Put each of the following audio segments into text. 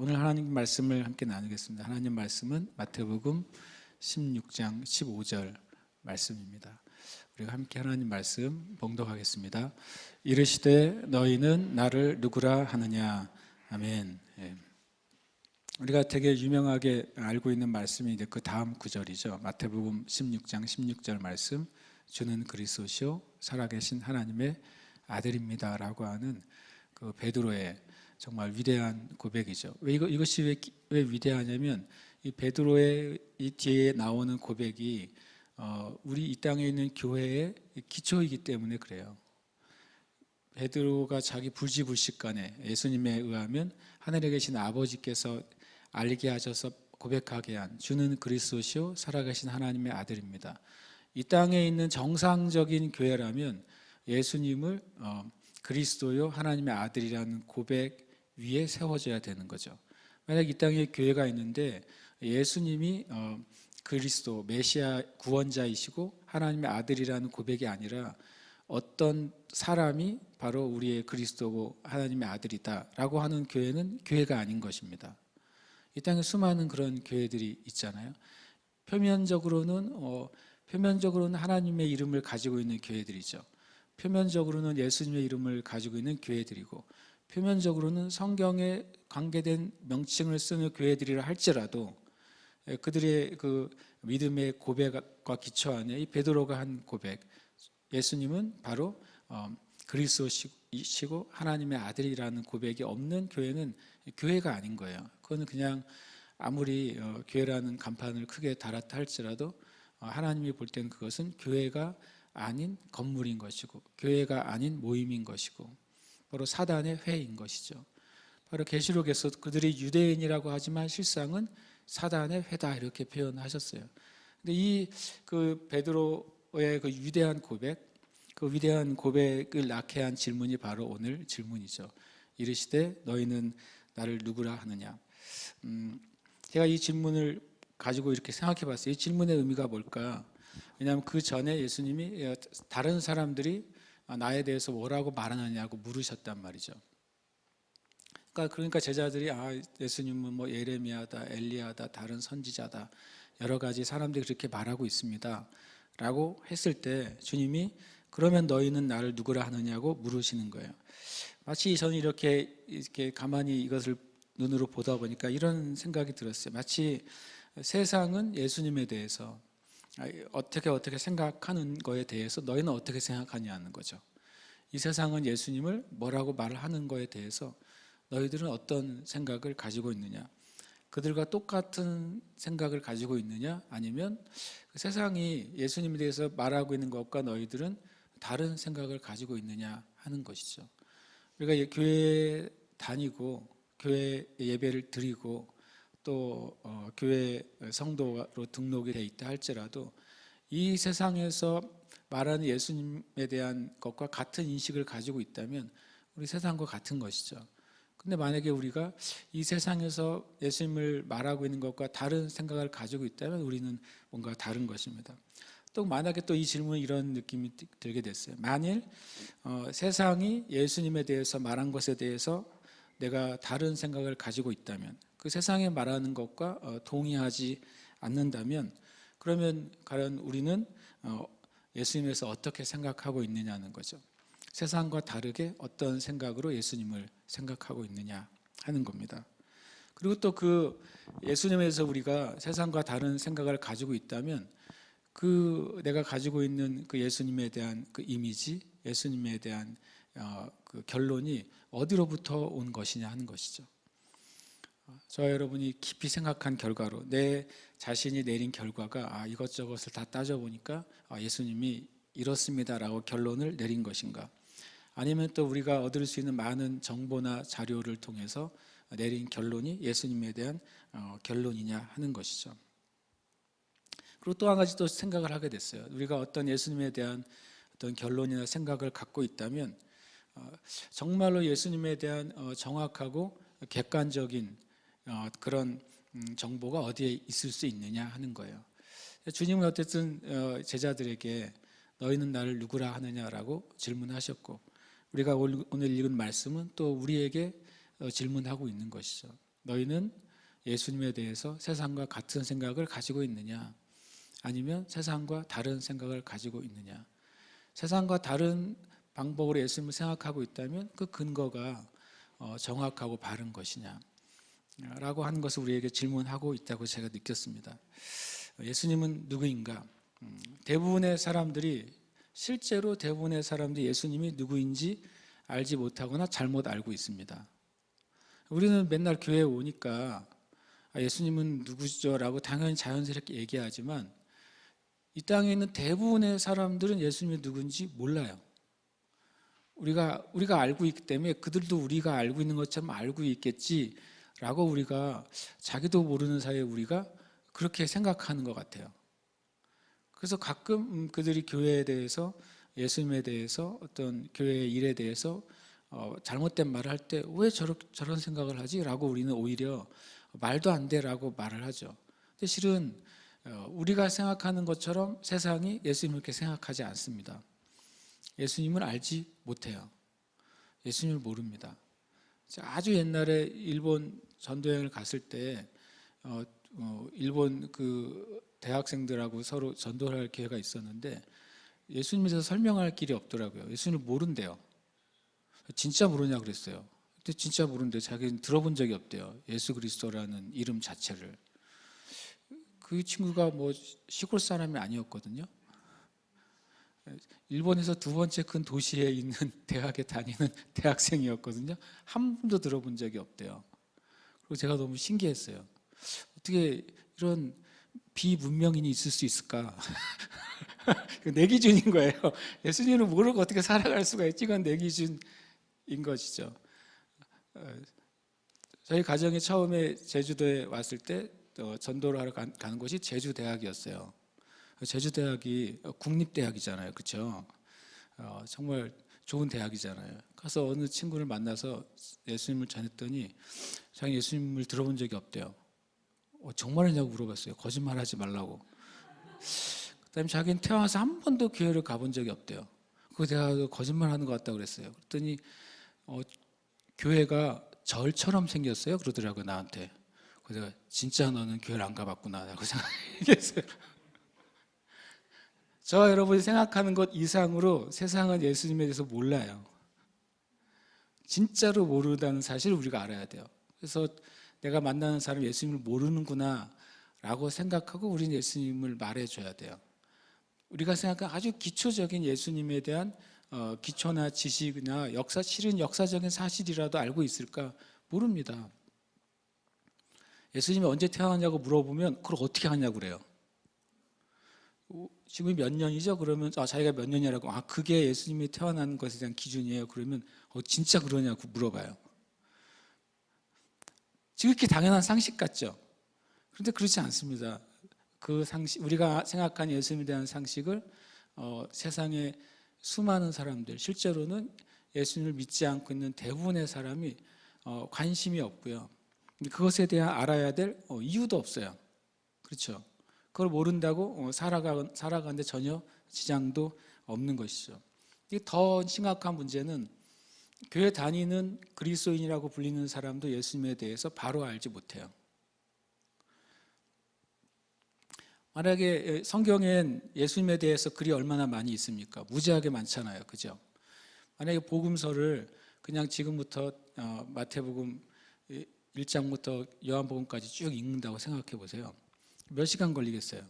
오늘 하나님 말씀을 함께 나누겠습니다. 하나님 말씀은 마태복음 16장 15절 말씀입니다. 우리가 함께 하나님 말씀 봉독하겠습니다. 이르시되 너희는 나를 누구라 하느냐. 아멘. 우리가 되게 유명하게 알고 있는 말씀이 이제 그 다음 구절이죠. 마태복음 16장 16절 말씀, 주는 그리스도시요 살아계신 하나님의 아들입니다라고 하는 그 베드로의 정말 위대한 고백이죠. 이것이 왜 위대하냐면 이 베드로의 이 뒤에 나오는 고백이 우리 이 땅에 있는 교회의 기초이기 때문에 그래요. 베드로가 자기 불지불식간에 예수님에 의하면 하늘에 계신 아버지께서 알게 하셔서 고백하게 한 주는 그리스도시요 살아계신 하나님의 아들입니다. 이 땅에 있는 정상적인 교회라면 예수님을 그리스도요 하나님의 아들이라는 고백 위에 세워져야 되는 거죠. 만약 이 땅에 교회가 있는데 예수님이 그리스도 메시아 구원자이시고 하나님의 아들이라는 고백이 아니라 어떤 사람이 바로 우리의 그리스도고 하나님의 아들이다라고 하는 교회는 교회가 아닌 것입니다. 이 땅에 수많은 그런 교회들이 있잖아요. 표면적으로는 하나님의 이름을 가지고 있는 교회들이죠. 표면적으로는 예수님의 이름을 가지고 있는 교회들이고, 표면적으로는 성경에 관계된 명칭을 쓰는 교회들이라 할지라도 그들의 그 믿음의 고백과 기초 안에 이 베드로가 한 고백, 예수님은 바로 그리스도시고 하나님의 아들이라는 고백이 없는 교회는 교회가 아닌 거예요. 그거는 그냥 아무리 교회라는 간판을 크게 달았다 할지라도 하나님이 볼 때는 그것은 교회가 아닌 건물인 것이고, 교회가 아닌 모임인 것이고, 바로 사단의 회인 것이죠. 바로 계시록에서 그들이 유대인이라고 하지만 실상은 사단의 회다 이렇게 표현하셨어요. 근데 이 그 베드로의 그 위대한 고백, 그 위대한 고백을 낳게 한 질문이 바로 오늘 질문이죠. 이르시되 너희는 나를 누구라 하느냐. 제가 이 질문을 가지고 이렇게 생각해 봤어요. 이 질문의 의미가 뭘까? 왜냐하면 그 전에 예수님이 다른 사람들이 나에 대해서 뭐라고 말하느냐고 물으셨단 말이죠. 그러니까 제자들이 예수님은 뭐 예레미야다, 엘리야다, 다른 선지자다, 여러 가지 사람들이 그렇게 말하고 있습니다 라고 했을 때 주님이 그러면 너희는 나를 누구라 하느냐고 물으시는 거예요. 마치 저는 이렇게 가만히 이것을 눈으로 보다 보니까 이런 생각이 들었어요. 마치 세상은 예수님에 대해서 어떻게 생각하는 거에 대해서 너희는 어떻게 생각하냐는 거죠. 이 세상은 예수님을 뭐라고 말을 하는 거에 대해서 너희들은 어떤 생각을 가지고 있느냐, 그들과 똑같은 생각을 가지고 있느냐, 아니면 그 세상이 예수님에 대해서 말하고 있는 것과 너희들은 다른 생각을 가지고 있느냐 하는 것이죠. 우리가 교회에 다니고 교회 예배를 드리고 또 교회 성도로 등록이 돼 있다 할지라도 이 세상에서 말하는 예수님에 대한 것과 같은 인식을 가지고 있다면 우리 세상과 같은 것이죠. 근데 만약에 우리가 이 세상에서 예수님을 말하고 있는 것과 다른 생각을 가지고 있다면 우리는 뭔가 다른 것입니다. 또 만약에 또 이 질문에 이런 느낌이 들게 됐어요. 만일 세상이 예수님에 대해서 말한 것에 대해서 내가 다른 생각을 가지고 있다면, 그 세상에 말하는 것과 동의하지 않는다면, 그러면 과연 우리는 예수님에 대해서 어떻게 생각하고 있느냐는 거죠. 세상과 다르게 어떤 생각으로 예수님을 생각하고 있느냐 하는 겁니다. 그리고 또 그 예수님에 대해서 우리가 세상과 다른 생각을 가지고 있다면 그 내가 가지고 있는 그 예수님에 대한 그 이미지, 예수님에 대한 그 결론이 어디로부터 온 것이냐 하는 것이죠. 저와 여러분이 깊이 생각한 결과로 내 자신이 내린 결과가 이것저것을 다 따져보니까 예수님이 이렇습니다라고 결론을 내린 것인가, 아니면 또 우리가 얻을 수 있는 많은 정보나 자료를 통해서 내린 결론이 예수님에 대한 결론이냐 하는 것이죠. 그리고 또 한 가지 또 생각을 하게 됐어요. 우리가 어떤 예수님에 대한 어떤 결론이나 생각을 갖고 있다면 정말로 예수님에 대한 정확하고 객관적인 그런 정보가 어디에 있을 수 있느냐 하는 거예요. 주님은 어쨌든 제자들에게 너희는 나를 누구라 하느냐라고 질문하셨고, 우리가 오늘 읽은 말씀은 또 우리에게 질문하고 있는 것이죠. 너희는 예수님에 대해서 세상과 같은 생각을 가지고 있느냐? 아니면 세상과 다른 생각을 가지고 있느냐? 세상과 다른 방법으로 예수님을 생각하고 있다면 그 근거가 정확하고 바른 것이냐? 라고 하는 것을 우리에게 질문하고 있다고 제가 느꼈습니다. 예수님은 누구인가? 대부분의 사람들이 실제로 대부분의 사람들이 예수님이 누구인지 알지 못하거나 잘못 알고 있습니다. 우리는 맨날 교회에 오니까 예수님은 누구죠? 라고 당연히 자연스럽게 얘기하지만 이 땅에 있는 대부분의 사람들은 예수님이 누군지 몰라요. 우리가 알고 있기 때문에 그들도 우리가 알고 있는 것처럼 알고 있겠지라고 우리가 자기도 모르는 사이에 우리가 그렇게 생각하는 것 같아요. 그래서 가끔 그들이 교회에 대해서 예수님에 대해서 어떤 교회의 일에 대해서 잘못된 말을 할 때 왜 저런 생각을 하지? 라고 우리는 오히려 말도 안 돼라고 말을 하죠. 근데 실은 우리가 생각하는 것처럼 세상이 예수님을 그렇게 생각하지 않습니다. 예수님을 알지 못해요. 예수님을 모릅니다. 아주 옛날에 일본 전도여행을 갔을 때 일본 그 대학생들하고 서로 전도를 할 기회가 있었는데 예수님에 대해서 설명할 길이 없더라고요. 예수님을 모른대요. 진짜 모르냐 그랬어요. 근데 진짜 모르는데 자기는 들어본 적이 없대요. 예수 그리스도라는 이름 자체를. 그 친구가 뭐 시골 사람이 아니었거든요. 일본에서 두 번째 큰 도시에 있는 대학에 다니는 대학생이었거든요. 한 번도 들어본 적이 없대요. 그리고 제가 너무 신기했어요. 어떻게 이런 비문명인이 있을 수 있을까? 내 기준인 거예요. 예수님을 모르고 어떻게 살아갈 수가 있지? 그건 내 기준인 것이죠. 저희 가정이 처음에 제주도에 왔을 때 전도를 하러 가는 곳이 제주대학이었어요. 제주대학이 국립대학이잖아요. 그렇죠? 정말 좋은 대학이잖아요. 가서 어느 친구를 만나서 예수님을 전했더니 자기 예수님을 들어본 적이 없대요. 정말이냐고 물어봤어요. 거짓말하지 말라고. 그다음에 자기는 태어나서 한 번도 교회를 가본 적이 없대요. 그거 내가 거짓말하는 것 같다고 그랬어요. 그랬더니 교회가 절처럼 생겼어요. 그러더라고요 나한테. 그래서 내가 진짜 너는 교회를 안 가봤구나 라고 생각했어요. 저와 여러분이 생각하는 것 이상으로 세상은 예수님에 대해서 몰라요. 진짜로 모르다는 사실을 우리가 알아야 돼요. 그래서 내가 만나는 사람이 예수님을 모르는구나 라고 생각하고 우리는 예수님을 말해줘야 돼요. 우리가 생각하는 아주 기초적인 예수님에 대한 기초나 지식이나 실은 역사적인 사실이라도 알고 있을까? 모릅니다. 예수님이 언제 태어났냐고 물어보면 그걸 어떻게 하냐고 그래요. 지금이 몇 년이죠? 그러면 자기가 몇 년이라고 그게 예수님이 태어난 것에 대한 기준이에요. 그러면 진짜 그러냐고 물어봐요. 지극히 당연한 상식 같죠? 그런데 그렇지 않습니다. 그 상식, 우리가 생각하는 예수님에 대한 상식을 세상의 수많은 사람들, 실제로는 예수님을 믿지 않고 있는 대부분의 사람이 관심이 없고요. 그것에 대한 알아야 될 이유도 없어요. 그렇죠? 그걸 모른다고 살아가는데 전혀 지장도 없는 것이죠. 더 심각한 문제는 교회 다니는 그리스도인이라고 불리는 사람도 예수님에 대해서 바로 알지 못해요. 만약에 성경엔 예수님에 대해서 글이 얼마나 많이 있습니까? 무지하게 많잖아요. 그죠? 만약에 복음서를 그냥 지금부터 마태복음 1장부터 요한복음까지 쭉 읽는다고 생각해 보세요. 몇 시간 걸리겠어요?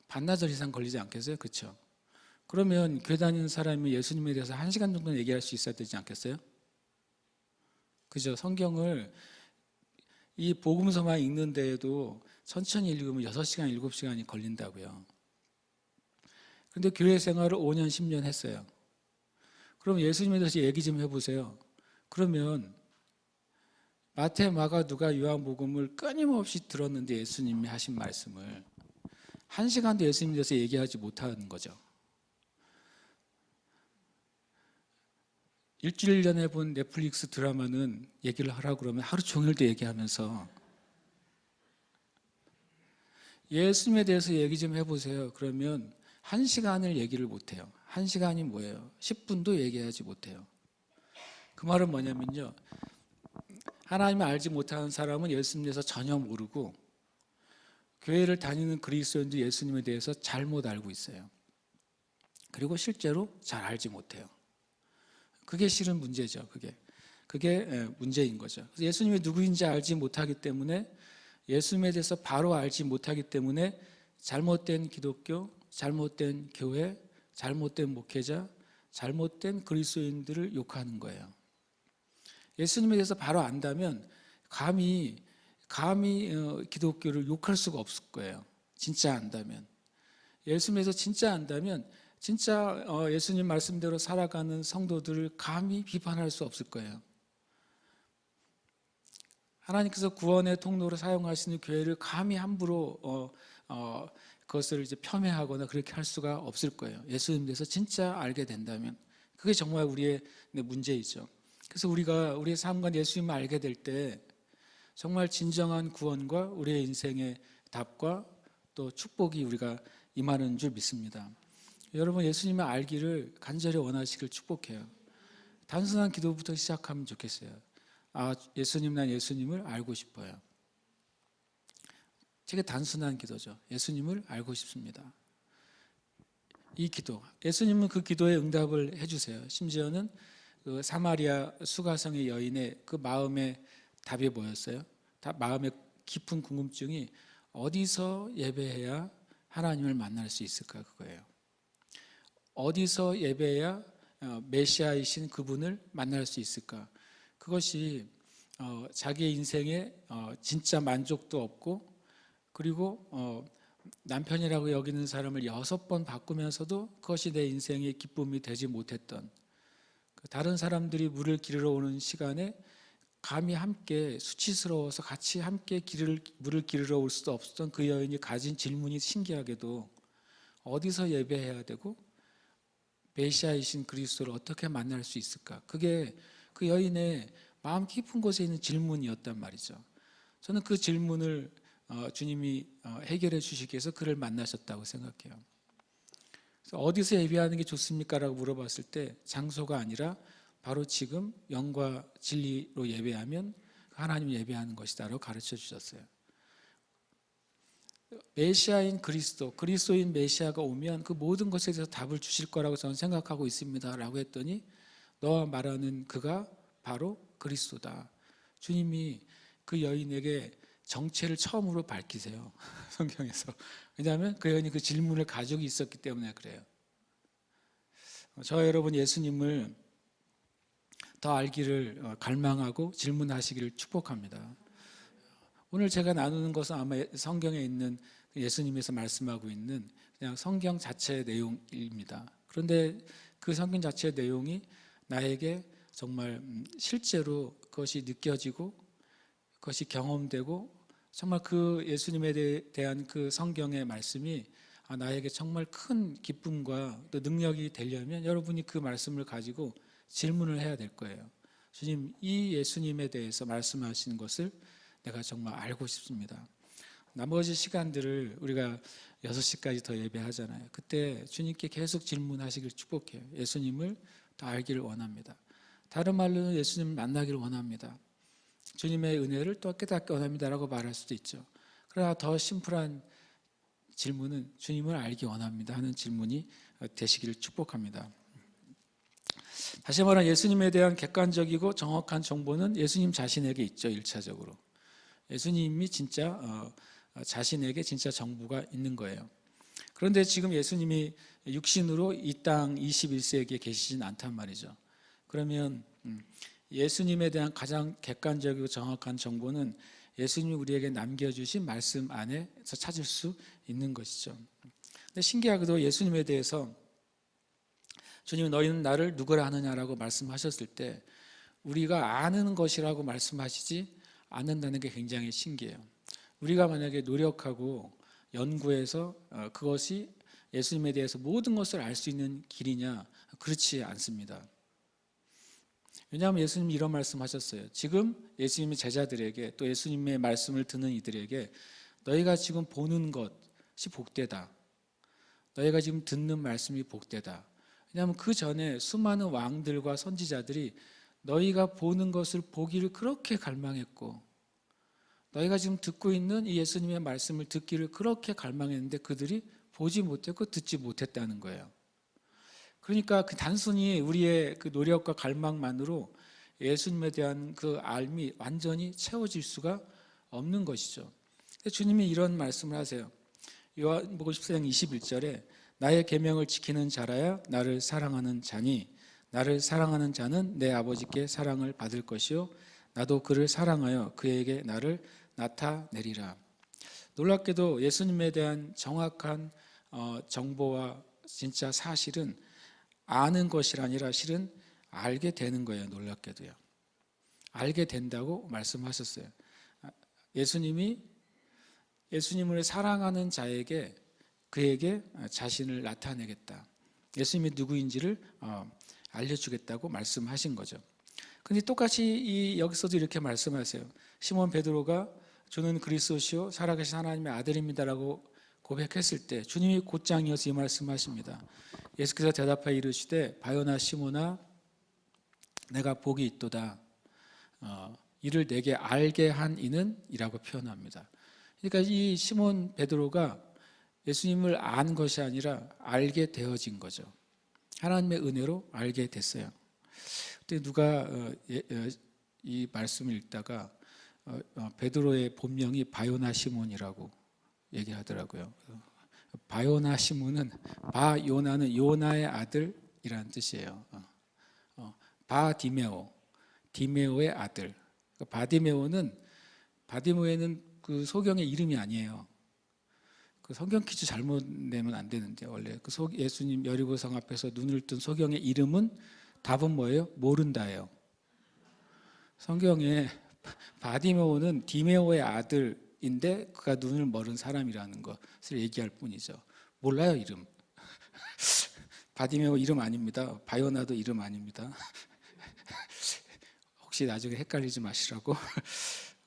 반나절 이상 걸리지 않겠어요? 그렇죠? 그러면 교회 다니는 사람이 예수님에 대해서 1시간 정도는 얘기할 수 있어야 되지 않겠어요? 그죠? 성경을 이 복음서만 읽는 데에도 천천히 읽으면 6시간, 7시간이 걸린다고요. 그런데 교회 생활을 5년, 10년 했어요. 그럼 예수님에 대해서 얘기 좀 해보세요. 그러면 마태, 마가, 누가, 요한복음을 끊임없이 들었는데 예수님이 하신 말씀을 1시간도 예수님에 대해서 얘기하지 못하는 거죠. 일주일 전에 본 넷플릭스 드라마는 얘기를 하라고 그러면 하루 종일도 얘기하면서 예수님에 대해서 얘기 좀 해보세요. 그러면 1시간을 얘기를 못해요. 1시간이 뭐예요? 10분도 얘기하지 못해요. 그 말은 뭐냐면요. 하나님을 알지 못하는 사람은 예수님에 대해서 전혀 모르고 교회를 다니는 그리스도인도 예수님에 대해서 잘못 알고 있어요. 그리고 실제로 잘 알지 못해요. 그게 실은 문제죠. 그게 문제인 거죠. 예수님이 누구인지 알지 못하기 때문에, 예수님에 대해서 바로 알지 못하기 때문에 잘못된 기독교, 잘못된 교회, 잘못된 목회자, 잘못된 그리스도인들을 욕하는 거예요. 예수님에 대해서 바로 안다면 감히 기독교를 욕할 수가 없을 거예요. 진짜 안다면. 예수님에 대해서 진짜 안다면 진짜 예수님 말씀대로 살아가는 성도들을 감히 비판할 수 없을 거예요. 하나님께서 구원의 통로로 사용하시는 교회를 감히 함부로 그것을 이제 폄훼하거나 그렇게 할 수가 없을 거예요. 예수님에 대해서 진짜 알게 된다면. 그게 정말 우리의 문제이죠. 그래서 우리가 우리의 삶과 예수님을 알게 될 때 정말 진정한 구원과 우리의 인생의 답과 또 축복이 우리가 임하는 줄 믿습니다. 여러분, 예수님을 알기를 간절히 원하시길 축복해요. 단순한 기도부터 시작하면 좋겠어요. 예수님, 난 예수님을 알고 싶어요. 되게 단순한 기도죠. 예수님을 알고 싶습니다. 이 기도, 예수님은 그 기도에 응답을 해주세요. 심지어는 그 사마리아 수가성의 여인의 그 마음의 답이 뭐였어요? 마음의 깊은 궁금증이 어디서 예배해야 하나님을 만날 수 있을까, 그거예요. 어디서 예배해야 메시아이신 그분을 만날 수 있을까? 그것이 자기의 인생에 진짜 만족도 없고, 그리고 남편이라고 여기는 사람을 6번 바꾸면서도 그것이 내 인생의 기쁨이 되지 못했던, 다른 사람들이 물을 기르러 오는 시간에 감히 함께 수치스러워서 같이 함께 물을 기르러 올 수도 없었던 그 여인이 가진 질문이 신기하게도 어디서 예배해야 되고 메시아이신 그리스도를 어떻게 만날 수 있을까? 그게 그 여인의 마음 깊은 곳에 있는 질문이었단 말이죠. 저는 그 질문을 주님이 해결해 주시기 위해서 그를 만나셨다고 생각해요. 그래서 어디서 예배하는 게 좋습니까? 라고 물어봤을 때 장소가 아니라 바로 지금 영과 진리로 예배하면 하나님을 예배하는 것이다 라고 가르쳐 주셨어요. 메시아인 그리스도인 메시아가 오면 그 모든 것에 대해서 답을 주실 거라고 저는 생각하고 있습니다 라고 했더니, 너와 말하는 그가 바로 그리스도다. 주님이 그 여인에게 정체를 처음으로 밝히세요. 성경에서. 왜냐하면 그 여인이 그 질문을 가지고 있었기 때문에 그래요. 저와 여러분, 예수님을 더 알기를 갈망하고 질문하시기를 축복합니다. 오늘 제가 나누는 것은 아마 성경에 있는 예수님에서 말씀하고 있는 그냥 성경 자체의 내용입니다. 그런데 그 성경 자체의 내용이 나에게 정말 실제로 그것이 느껴지고 그것이 경험되고, 정말 그 예수님에 대한 그 성경의 말씀이 나에게 정말 큰 기쁨과 또 능력이 되려면 여러분이 그 말씀을 가지고 질문을 해야 될 거예요. 주님, 이 예수님에 대해서 말씀하시는 것을 내가 정말 알고 싶습니다. 나머지 시간들을 우리가 6시까지 더 예배하잖아요. 그때 주님께 계속 질문하시길 축복해요. 예수님을 더 알기를 원합니다. 다른 말로는 예수님을 만나기를 원합니다. 주님의 은혜를 또 깨닫기 원합니다라고 말할 수도 있죠. 그러나 더 심플한 질문은 주님을 알기 원합니다 하는 질문이 되시기를 축복합니다. 다시 말하면 예수님에 대한 객관적이고 정확한 정보는 예수님 자신에게 있죠. 1차적으로 예수님이 진짜 자신에게 진짜 정보가 있는 거예요. 그런데 지금 예수님이 육신으로 이 땅 21세기에 계시진 않단 말이죠. 그러면 예수님에 대한 가장 객관적이고 정확한 정보는 예수님이 우리에게 남겨주신 말씀 안에서 찾을 수 있는 것이죠. 근데 신기하게도 예수님에 대해서 주님은 너희는 나를 누구라 하느냐라고 말씀하셨을 때 우리가 아는 것이라고 말씀하시지 않는다는 게 굉장히 신기해요. 우리가 만약에 노력하고 연구해서 그것이 예수님에 대해서 모든 것을 알 수 있는 길이냐? 그렇지 않습니다. 왜냐하면 예수님이 이런 말씀하셨어요. 지금 예수님의 제자들에게, 또 예수님의 말씀을 듣는 이들에게 너희가 지금 보는 것이 복되다. 너희가 지금 듣는 말씀이 복되다. 왜냐하면 그 전에 수많은 왕들과 선지자들이 너희가 보는 것을 보기를 그렇게 갈망했고 너희가 지금 듣고 있는 이 예수님의 말씀을 듣기를 그렇게 갈망했는데 그들이 보지 못했고 듣지 못했다는 거예요. 그러니까 그 단순히 우리의 그 노력과 갈망만으로 예수님에 대한 그 알미 완전히 채워질 수가 없는 것이죠. 주님이 이런 말씀을 하세요. 요한복음 14장 21절에 나의 계명을 지키는 자라야 나를 사랑하는 자니 나를 사랑하는 자는 내 아버지께 사랑을 받을 것이요 나도 그를 사랑하여 그에게 나를 나타내리라. 놀랍게도 예수님에 대한 정확한 정보와 진짜 사실은 아는 것이 아니라 실은 알게 되는 거예요. 놀랍게도요. 알게 된다고 말씀하셨어요. 예수님을 사랑하는 자에게 그에게 자신을 나타내겠다. 예수님이 누구인지를 알려주겠다고 말씀하신 거죠. 근데 똑같이 여기서도 이렇게 말씀하세요. 시몬 베드로가 주는 그리스도시요 살아계신 하나님의 아들입니다라고 고백했을 때 주님이 곧장 이어서 이 말씀하십니다. 예수께서 대답하여 이르시되 바요나 시몬아 내가 복이 있도다. 이를 내게 알게 한 이는 이라고 표현합니다. 그러니까 이 시몬 베드로가 예수님을 안 것이 아니라 알게 되어진 거죠. 하나님의 은혜로 알게 됐어요. 그때 누가 이 말씀을 읽다가 베드로의 본명이 바요나 시몬이라고 얘기하더라고요. 바요나 시몬은 바요나는 요나의 아들이라는 뜻이에요. 바디메오, 디메오의 아들. 바디메오는 그 소경의 이름이 아니에요. 그 성경 퀴즈 잘못 내면 안 되는데 원래 그 예수님 여리고성 앞에서 눈을 뜬 소경의 이름은 답은 뭐예요? 모른다예요. 성경에 바디메오는 디메오의 아들인데 그가 눈을 멀은 사람이라는 것을 얘기할 뿐이죠. 몰라요 이름. 바디메오 이름 아닙니다. 바요나도 이름 아닙니다. 혹시 나중에 헷갈리지 마시라고.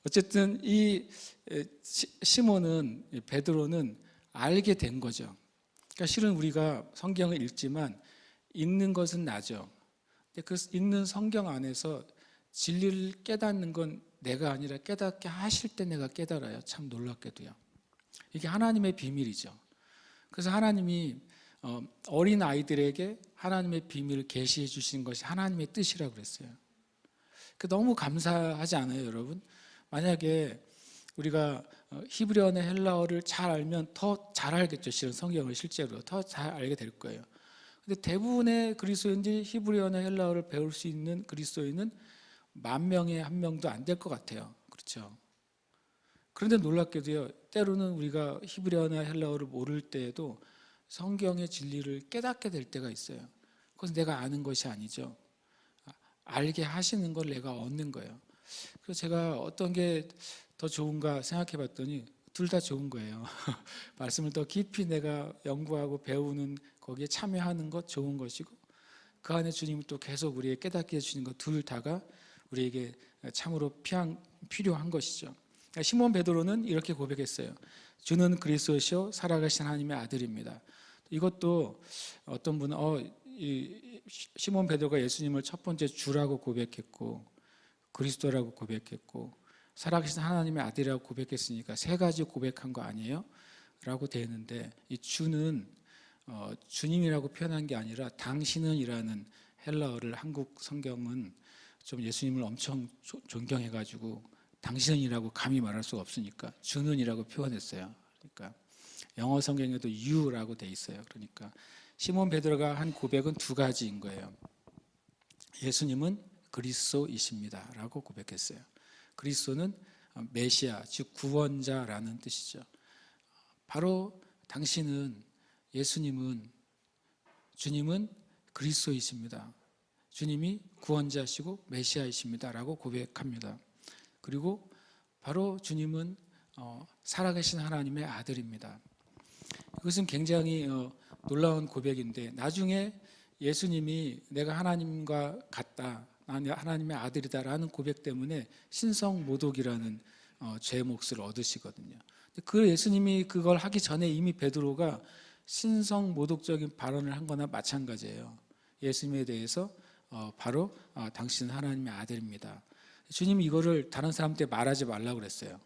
어쨌든 이 시몬은 베드로는 알게 된 거죠. 그러니까 실은 우리가 성경을 읽지만 읽는 것은 나죠. 근데 그 읽는 성경 안에서 진리를 깨닫는 건 내가 아니라 깨닫게 하실 때 내가 깨달아요. 참 놀랍게도요. 이게 하나님의 비밀이죠. 그래서 하나님이 어린 아이들에게 하나님의 비밀을 계시해 주신 것이 하나님의 뜻이라고 그랬어요. 너무 감사하지 않아요, 여러분? 만약에 우리가 히브리어나 헬라어를 잘 알면 더 잘 알겠죠. 실은 성경을 실제로 더 잘 알게 될 거예요. 근데 대부분의 그리스도인들이 히브리어나 헬라어를 배울 수 있는 그리스도인은 10,000명에 1명도 안 될 것 같아요. 그렇죠? 그런데 놀랍게도요. 때로는 우리가 히브리어나 헬라어를 모를 때에도 성경의 진리를 깨닫게 될 때가 있어요. 그것은 내가 아는 것이 아니죠. 알게 하시는 걸 내가 얻는 거예요. 그래서 제가 어떤 게 더 좋은가 생각해 봤더니 둘 다 좋은 거예요. 말씀을 더 깊이 내가 연구하고 배우는 거기에 참여하는 것 좋은 것이고 그 안에 주님이 또 계속 우리에게 깨닫게 해주시는 것 둘 다가 우리에게 참으로 필요한 것이죠. 시몬 베드로는 이렇게 고백했어요. 주는 그리스도시요 살아계신 하나님의 아들입니다. 이것도 어떤 분은 시몬 베드로가 예수님을 첫 번째 주라고 고백했고 그리스도라고 고백했고 살아계신 하나님의 아들이라고 고백했으니까 세 가지 고백한 거 아니에요? 라고 되어 있는데 이 주는 주님이라고 표현한 게 아니라 당신은 이라는 헬라어를 한국 성경은 좀 예수님을 엄청 존경해가지고 당신이라고 감히 말할 수가 없으니까 주는이라고 표현했어요. 그러니까 영어 성경에도 you라고 돼 있어요. 그러니까 시몬 베드로가 한 고백은 두 가지인 거예요. 예수님은 그리스도이십니다 라고 고백했어요. 그리스도는 메시아, 즉 구원자라는 뜻이죠. 바로 당신은 예수님은 주님은 그리스도이십니다. 주님이 구원자시고 메시아이십니다 라고 고백합니다. 그리고 바로 주님은 살아계신 하나님의 아들입니다. 이것은 굉장히 놀라운 고백인데 나중에 예수님이 내가 하나님과 같다, 하나님의 아들이다라는 고백 때문에 신성모독이라는 죄 몫을 얻으시거든요. 그 예수님이 그걸 하기 전에 이미 베드로가 신성모독적인 발언을 한 거나 마찬가지예요. 예수님에 대해서 바로 당신은 하나님의 아들입니다. 주님이 이거를 다른 사람한테 말하지 말라고 그랬어요.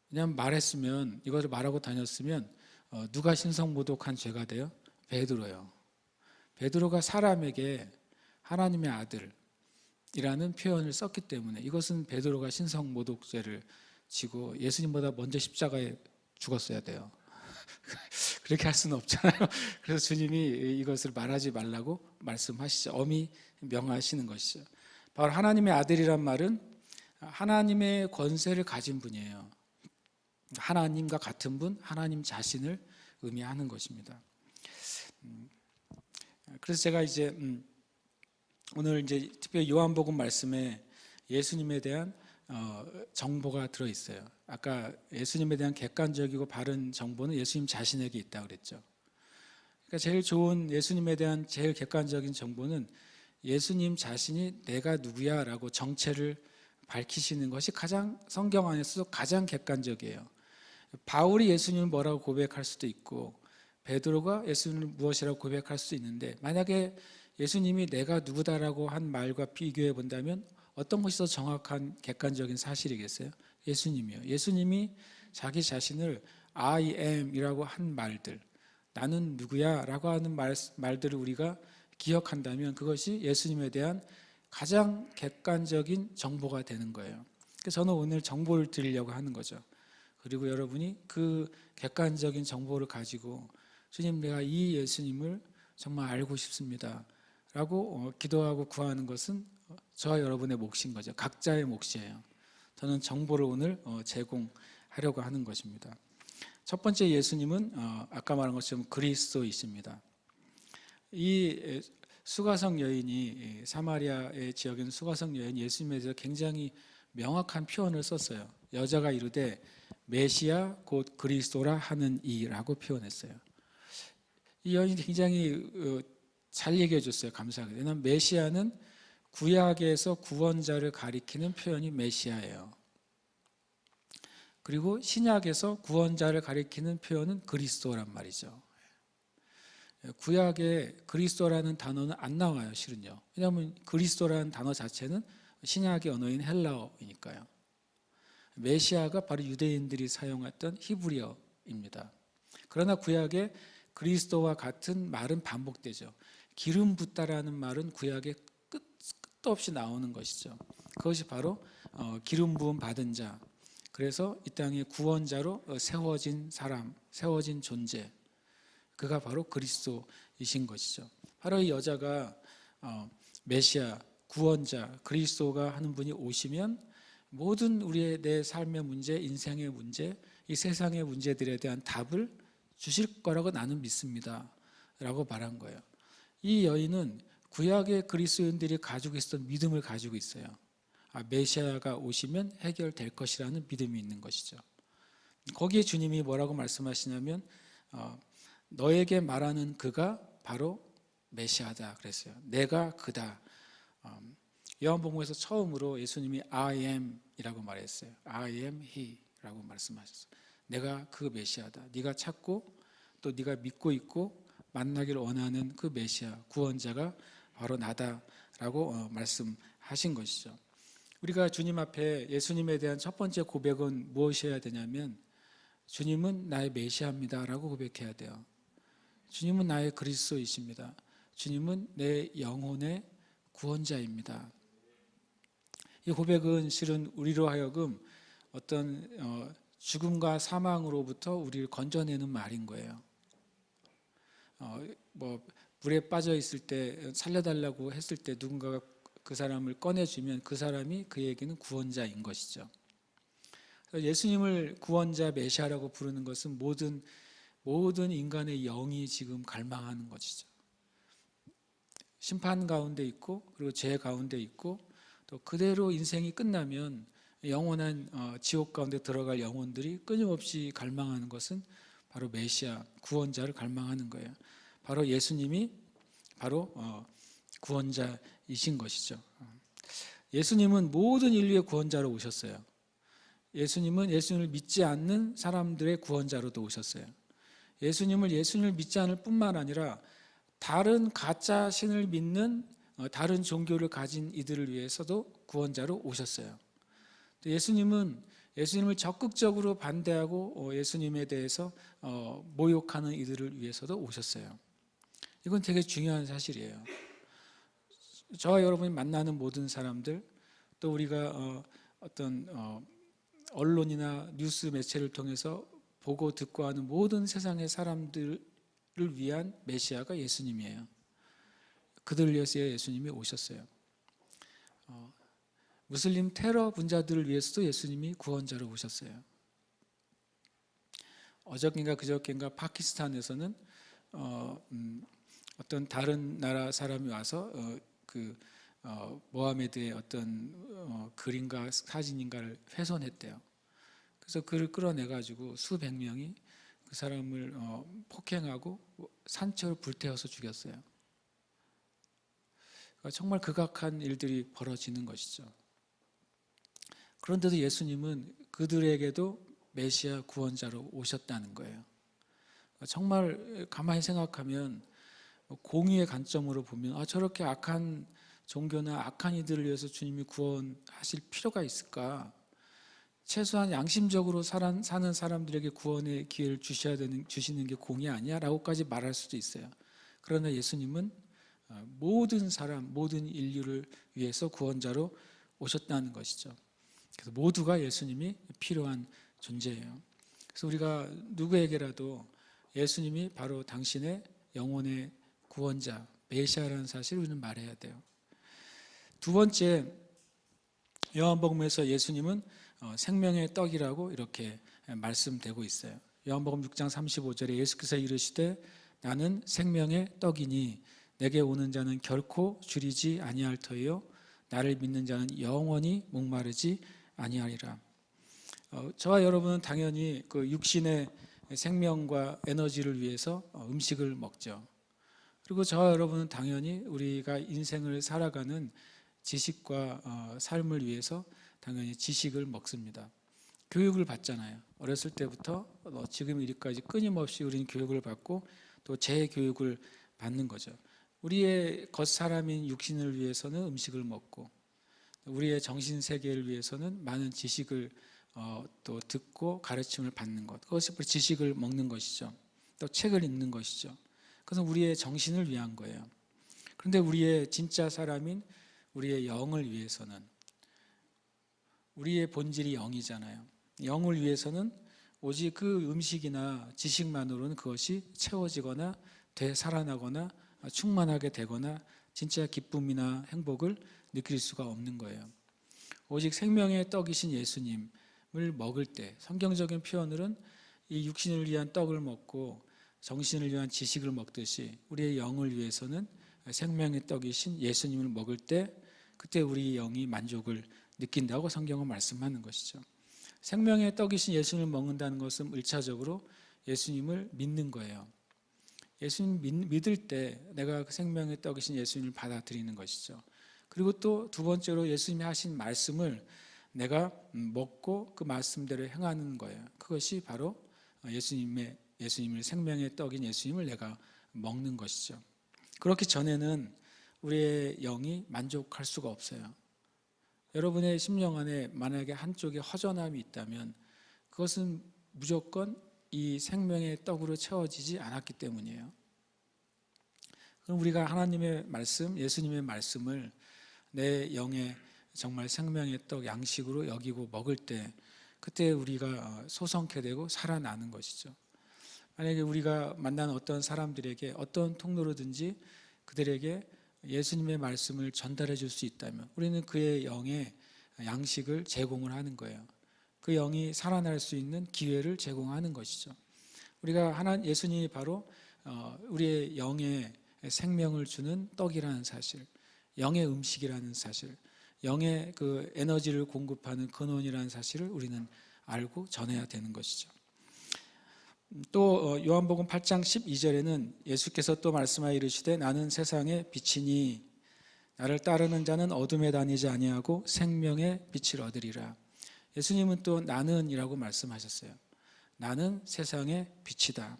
왜냐하면 말했으면, 이거를 말하고 다녔으면 누가 신성모독한 죄가 돼요? 베드로요. 베드로가 사람에게 하나님의 아들이라는 표현을 썼기 때문에 이것은 베드로가 신성모독죄를 지고 예수님보다 먼저 십자가에 죽었어야 돼요. 그렇게 할 수는 없잖아요. 그래서 주님이 이것을 말하지 말라고 말씀하시죠. 엄히 명하시는 것이죠. 바로 하나님의 아들이란 말은 하나님의 권세를 가진 분이에요. 하나님과 같은 분, 하나님 자신을 의미하는 것입니다. 그래서 제가 이제 오늘 이제 특별히 요한복음 말씀에 예수님에 대한 정보가 들어 있어요. 아까 예수님에 대한 객관적이고 바른 정보는 예수님 자신에게 있다고 그랬죠. 그러니까 제일 좋은 예수님에 대한 제일 객관적인 정보는 예수님 자신이 내가 누구야라고 정체를 밝히시는 것이 가장 성경 안에서도 가장 객관적이에요. 바울이 예수님을 뭐라고 고백할 수도 있고 베드로가 예수님을 무엇이라고 고백할 수도 있는데, 만약에 예수님이 내가 누구다라고 한 말과 비교해 본다면 어떤 것이 더 정확한 객관적인 사실이겠어요? 예수님이요. 예수님이 자기 자신을 I am 이라고 한 말들, 나는 누구야 라고 하는 말들을 우리가 기억한다면 그것이 예수님에 대한 가장 객관적인 정보가 되는 거예요. 그래서 저는 오늘 정보를 드리려고 하는 거죠. 그리고 여러분이 그 객관적인 정보를 가지고 주님, 내가 이 예수님을 정말 알고 싶습니다 라고 기도하고 구하는 것은 저와 여러분의 몫인 거죠. 각자의 몫이에요. 저는 정보를 오늘 제공하려고 하는 것입니다. 첫 번째 예수님은 아까 말한 것처럼 그리스도이십니다. 이 수가성 여인이, 사마리아의 지역에 있는 수가성 여인이 예수님에 대해서 굉장히 명확한 표현을 썼어요. 여자가 이르되 메시아 곧 그리스도라 하는 이라고 표현했어요. 이 여인이 굉장히 잘 얘기해 줬어요. 감사하게. 왜냐하면 메시아는 구약에서 구원자를 가리키는 표현이 메시아예요. 그리고 신약에서 구원자를 가리키는 표현은 그리스도란 말이죠. 구약에 그리스도라는 단어는 안 나와요, 실은요. 왜냐하면 그리스도라는 단어 자체는 신약의 언어인 헬라어이니까요. 메시아가 바로 유대인들이 사용했던 히브리어입니다. 그러나 구약에 그리스도와 같은 말은 반복되죠. 기름 붓다라는 말은 구약에 끝도 없이 나오는 것이죠. 그것이 바로 기름 부음 받은 자, 그래서 이 땅의 구원자로 세워진 사람, 세워진 존재, 그가 바로 그리스도이신 것이죠. 바로 이 여자가 메시아, 구원자, 그리스도가 하는 분이 오시면 모든 우리의 내 삶의 문제, 인생의 문제, 이 세상의 문제들에 대한 답을 주실 거라고 나는 믿습니다 라고 말한 거예요. 이 여인은 구약의 그리스도인들이 가지고 있었던 믿음을 가지고 있어요. 메시아가 오시면 해결될 것이라는 믿음이 있는 것이죠. 거기에 주님이 뭐라고 말씀하시냐면 너에게 말하는 그가 바로 메시아다 그랬어요. 내가 그다. 요한복음에서 처음으로 예수님이 I am 이라고 말했어요. I am he 라고 말씀하셨어요. 내가 그 메시아다. 네가 찾고 또 네가 믿고 있고 만나기를 원하는 그 메시아, 구원자가 바로 나다라고 말씀하신 것이죠. 우리가 주님 앞에 예수님에 대한 첫 번째 고백은 무엇이어야 되냐면 주님은 나의 메시아입니다라고 고백해야 돼요. 주님은 나의 그리스도이십니다. 주님은 내 영혼의 구원자입니다. 이 고백은 실은 우리로 하여금 어떤 죽음과 사망으로부터 우리를 건져내는 말인 거예요. 물에 빠져 있을 때 살려달라고 했을 때 누군가가 그 사람을 꺼내주면 그 사람이 그에게는 구원자인 것이죠. 예수님을 구원자 메시아라고 부르는 것은 모든 인간의 영이 지금 갈망하는 것이죠. 심판 가운데 있고 그리고 죄 가운데 있고 또 그대로 인생이 끝나면 영원한 지옥 가운데 들어갈 영혼들이 끊임없이 갈망하는 것은 바로 메시아, 구원자를 갈망하는 거예요. 바로 예수님이 바로 구원자이신 것이죠. 예수님은 모든 인류의 구원자로 오셨어요. 예수님을 믿지 않는 사람들의 구원자로도 오셨어요. 예수님을 믿지 않을 뿐만 아니라 다른 가짜 신을 믿는 다른 종교를 가진 이들을 위해서도 구원자로 오셨어요. 또 예수님을 적극적으로 반대하고 예수님에 대해서 모욕하는 이들을 위해서도 오셨어요. 이건 되게 중요한 사실이에요. 저와 여러분이 만나는 모든 사람들, 또 우리가 어떤 언론이나 뉴스 매체를 통해서 보고 듣고 하는 모든 세상의 사람들을 위한 메시아가 예수님이에요. 그들을 위해서 예수님이 오셨어요. 무슬림 테러 분자들을 위해서도 예수님이 구원자로 오셨어요. 어저께인가 그저께인가 파키스탄에서는 어떤 다른 나라 사람이 와서 모하메드의 어떤 글인가 사진인가를 훼손했대요. 그래서 그를 끌어내가지고 수백 명이 그 사람을 폭행하고 산채로 불태워서 죽였어요. 그러니까 정말 극악한 일들이 벌어지는 것이죠. 그런데도 예수님은 그들에게도 메시아 구원자로 오셨다는 거예요. 정말 가만히 생각하면 공의의 관점으로 보면 저렇게 악한 종교나 악한 이들을 위해서 주님이 구원하실 필요가 있을까? 최소한 양심적으로 사는 사람들에게 구원의 기회를 주시는 게 공의 아니야? 라고까지 말할 수도 있어요. 그러나 예수님은 모든 사람, 모든 인류를 위해서 구원자로 오셨다는 것이죠. 그래서 모두가 예수님이 필요한 존재예요. 그래서 우리가 누구에게라도 예수님이 바로 당신의 영혼의 구원자, 메시아라는 사실을 우리는 말해야 돼요. 두 번째, 요한복음에서 예수님은 생명의 떡이라고 이렇게 말씀되고 있어요. 요한복음 6장 35절에 예수께서 이르시되 나는 생명의 떡이니 내게 오는 자는 결코 줄이지 아니할 터이요 나를 믿는 자는 영원히 목마르지 아니하리라. 저와 여러분은 당연히 그 육신의 생명과 에너지를 위해서 음식을 먹죠. 그리고 저와 여러분은 당연히 우리가 인생을 살아가는 지식과 삶을 위해서 당연히 지식을 먹습니다. 교육을 받잖아요. 어렸을 때부터 지금 이르기까지 끊임없이 우리는 교육을 받고 또 재교육을 받는 거죠. 우리의 겉사람인 육신을 위해서는 음식을 먹고 우리의 정신세계를 위해서는 많은 지식을 또 듣고 가르침을 받는 것, 그것이 지식을 먹는 것이죠. 또 책을 읽는 것이죠. 그것은 우리의 정신을 위한 거예요. 그런데 우리의 진짜 사람인 우리의 영을 위해서는, 우리의 본질이 영이잖아요. 영을 위해서는 오직 그 음식이나 지식만으로는 그것이 채워지거나 되살아나거나 충만하게 되거나 진짜 기쁨이나 행복을 느낄 수가 없는 거예요. 오직 생명의 떡이신 예수님을 먹을 때, 성경적인 표현으로는 이 육신을 위한 떡을 먹고 정신을 위한 지식을 먹듯이 우리의 영을 위해서는 생명의 떡이신 예수님을 먹을 때 그때 우리 영이 만족을 느낀다고 성경은 말씀하는 것이죠. 생명의 떡이신 예수님을 먹는다는 것은 1차적으로 예수님을 믿는 거예요. 예수님 믿을 때 내가 그 생명의 떡이신 예수님을 받아들이는 것이죠. 그리고 또 두 번째로 예수님이 하신 말씀을 내가 먹고 그 말씀대로 행하는 거예요. 그것이 바로 예수님을 생명의 떡인 예수님을 내가 먹는 것이죠. 그렇기 전에는 우리의 영이 만족할 수가 없어요. 여러분의 심령 안에 만약에 한쪽에 허전함이 있다면 그것은 무조건 이 생명의 떡으로 채워지지 않았기 때문이에요. 그럼 우리가 하나님의 말씀, 예수님의 말씀을 내 영의 정말 생명의 떡 양식으로 여기고 먹을 때 그때 우리가 소성케 되고 살아나는 것이죠. 만약에 우리가 만나는 어떤 사람들에게 어떤 통로로든지 그들에게 예수님의 말씀을 전달해 줄 수 있다면 우리는 그의 영의 양식을 제공을 하는 거예요. 그 영이 살아날 수 있는 기회를 제공하는 것이죠. 우리가 예수님이 바로 우리의 영의 생명을 주는 떡이라는 사실, 영의 음식이라는 사실, 영의 그 에너지를 공급하는 근원이라는 사실을 우리는 알고 전해야 되는 것이죠. 또 요한복음 8장 12절에는 예수께서 또 말씀하여 이르시되 나는 세상의 빛이니 나를 따르는 자는 어둠에 다니지 아니하고 생명의 빛을 얻으리라. 예수님은 또 나는이라고 말씀하셨어요. 나는 세상의 빛이다.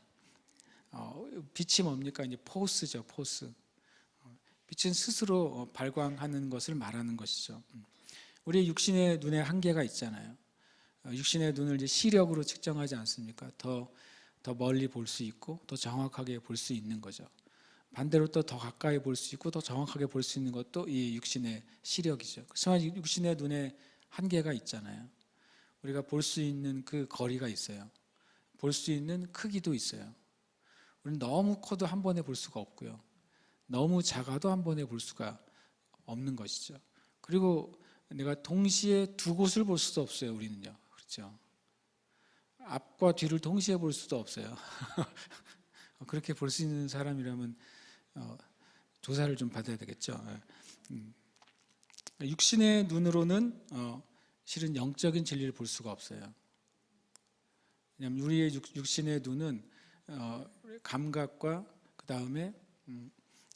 빛이 뭡니까? 이제 포스죠, 포스. 빛은 스스로 발광하는 것을 말하는 것이죠. 우리 육신의 눈에 한계가 있잖아요. 육신의 눈을 이제 시력으로 측정하지 않습니까? 더 멀리 볼 수 있고 더 정확하게 볼 수 있는 거죠. 반대로 또 더 가까이 볼 수 있고 더 정확하게 볼 수 있는 것도 이 육신의 시력이죠. 그렇지만 육신의 눈에 한계가 있잖아요. 우리가 볼 수 있는 그 거리가 있어요. 볼 수 있는 크기도 있어요. 우리는 너무 커도 한 번에 볼 수가 없고요. 너무 작아도 한 번에 볼 수가 없는 것이죠. 그리고 내가 동시에 두 곳을 볼 수도 없어요. 우리는요. 그렇죠? 앞과 뒤를 동시에 볼 수도 없어요. 그렇게 볼 수 있는 사람이라면 조사를 좀 받아야 되겠죠. 육신의 눈으로는 실은 영적인 진리를 볼 수가 없어요. 왜냐하면 우리의 육신의 눈은 감각과 그 다음에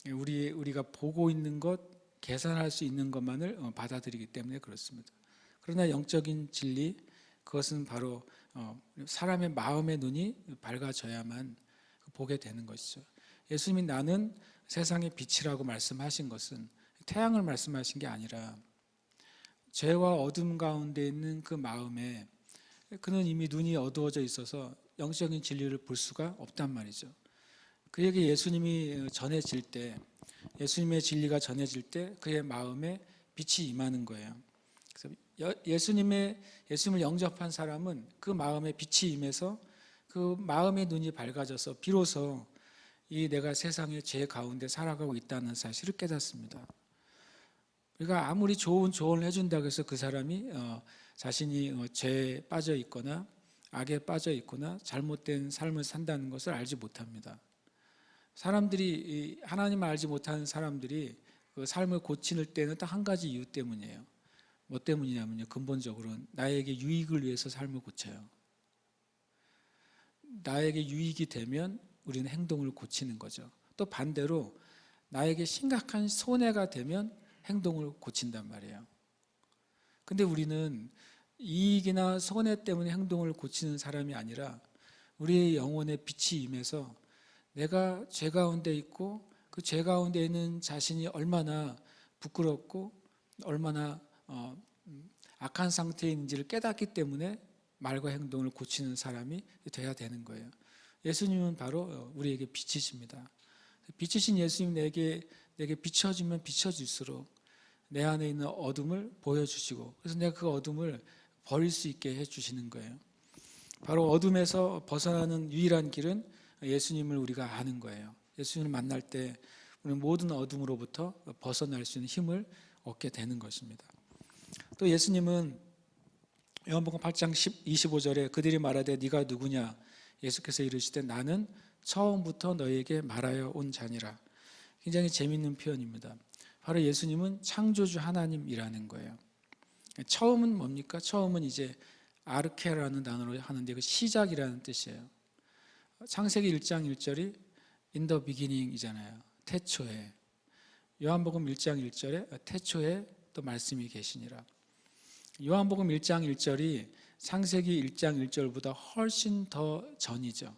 우리가 보고 있는 것, 계산할 수 있는 것만을 받아들이기 때문에 그렇습니다. 그러나 영적인 진리, 그것은 바로 사람의 마음의 눈이 밝아져야만 보게 되는 것이죠. 예수님이 나는 세상의 빛이라고 말씀하신 것은 태양을 말씀하신 게 아니라 죄와 어둠 가운데 있는 그 마음에 그는 이미 눈이 어두워져 있어서 영적인 진리를 볼 수가 없단 말이죠. 그에게 예수님이 전해질 때, 예수님의 진리가 전해질 때 그의 마음에 빛이 임하는 거예요. 그래서 예수님을 영접한 사람은 그 마음에 빛이 임해서 그 마음의 눈이 밝아져서 비로소 이 내가 세상의 죄 가운데 살아가고 있다는 사실을 깨닫습니다. 우리가 아무리 좋은 조언을 해준다고 해서 그 사람이 자신이 죄에 빠져 있거나 악에 빠져 있거나 잘못된 삶을 산다는 것을 알지 못합니다. 사람들이 하나님을 알지 못하는 사람들이 그 삶을 고칠 때는 딱 한 가지 이유 때문이에요. 뭐 때문이냐면요, 근본적으로 나에게 유익을 위해서 삶을 고쳐요. 나에게 유익이 되면 우리는 행동을 고치는 거죠. 또 반대로 나에게 심각한 손해가 되면 행동을 고친단 말이에요. 근데 우리는 이익이나 손해 때문에 행동을 고치는 사람이 아니라 우리의 영혼에 빛이 임해서 내가 죄 가운데 있고 그 죄 가운데 있는 자신이 얼마나 부끄럽고 얼마나 악한 상태에 있는지를 깨닫기 때문에 말과 행동을 고치는 사람이 돼야 되는 거예요. 예수님은 바로 우리에게 빛이십니다. 빛이신 예수님 내게 비춰지면 비춰질수록 내 안에 있는 어둠을 보여주시고, 그래서 내가 그 어둠을 버릴 수 있게 해주시는 거예요. 바로 어둠에서 벗어나는 유일한 길은 예수님을 우리가 아는 거예요. 예수님을 만날 때 우리는 모든 어둠으로부터 벗어날 수 있는 힘을 얻게 되는 것입니다. 또 예수님은 요한복음 8장 25절에 그들이 말하되 네가 누구냐? 예수께서 이르시되 나는 처음부터 너희에게 말하여 온 자니라. 굉장히 재미있는 표현입니다. 바로 예수님은 창조주 하나님이라는 거예요. 처음은 뭡니까? 처음은 이제 아르케라는 단어로 하는데 그 시작이라는 뜻이에요. 창세기 1장 1절이 in the beginning이잖아요. 태초에. 요한복음 1장 1절에 태초에 또 말씀이 계시니라. 요한복음 1장 1절이 창세기 1장 1절보다 훨씬 더 전이죠.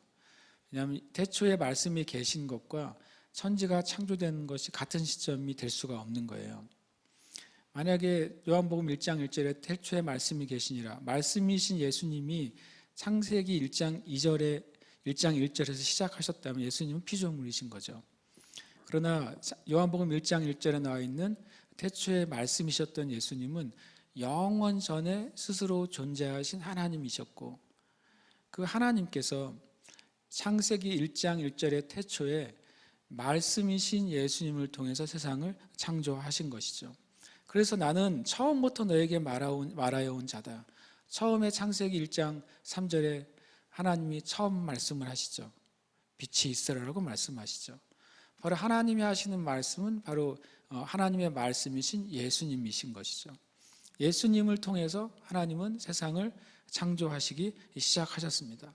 왜냐하면 태초에 말씀이 계신 것과 천지가 창조된 것이 같은 시점이 될 수가 없는 거예요. 만약에 요한복음 1장 1절에 태초에 말씀이 계시니라, 말씀이신 예수님이 창세기 1장 1절에서 시작하셨다면 예수님은 피조물이신 거죠. 그러나 요한복음 1장 1절에 나와 있는 태초에 말씀이셨던 예수님은 영원 전에 스스로 존재하신 하나님이셨고, 그 하나님께서 창세기 1장 1절의 태초에 말씀이신 예수님을 통해서 세상을 창조하신 것이죠. 그래서 나는 처음부터 너에게 말하여 온 자다. 처음에 창세기 1장 3절에 하나님이 처음 말씀을 하시죠. 빛이 있으라라고 말씀하시죠. 바로 하나님이 하시는 말씀은 바로 하나님의 말씀이신 예수님이신 것이죠. 예수님을 통해서 하나님은 세상을 창조하시기 시작하셨습니다.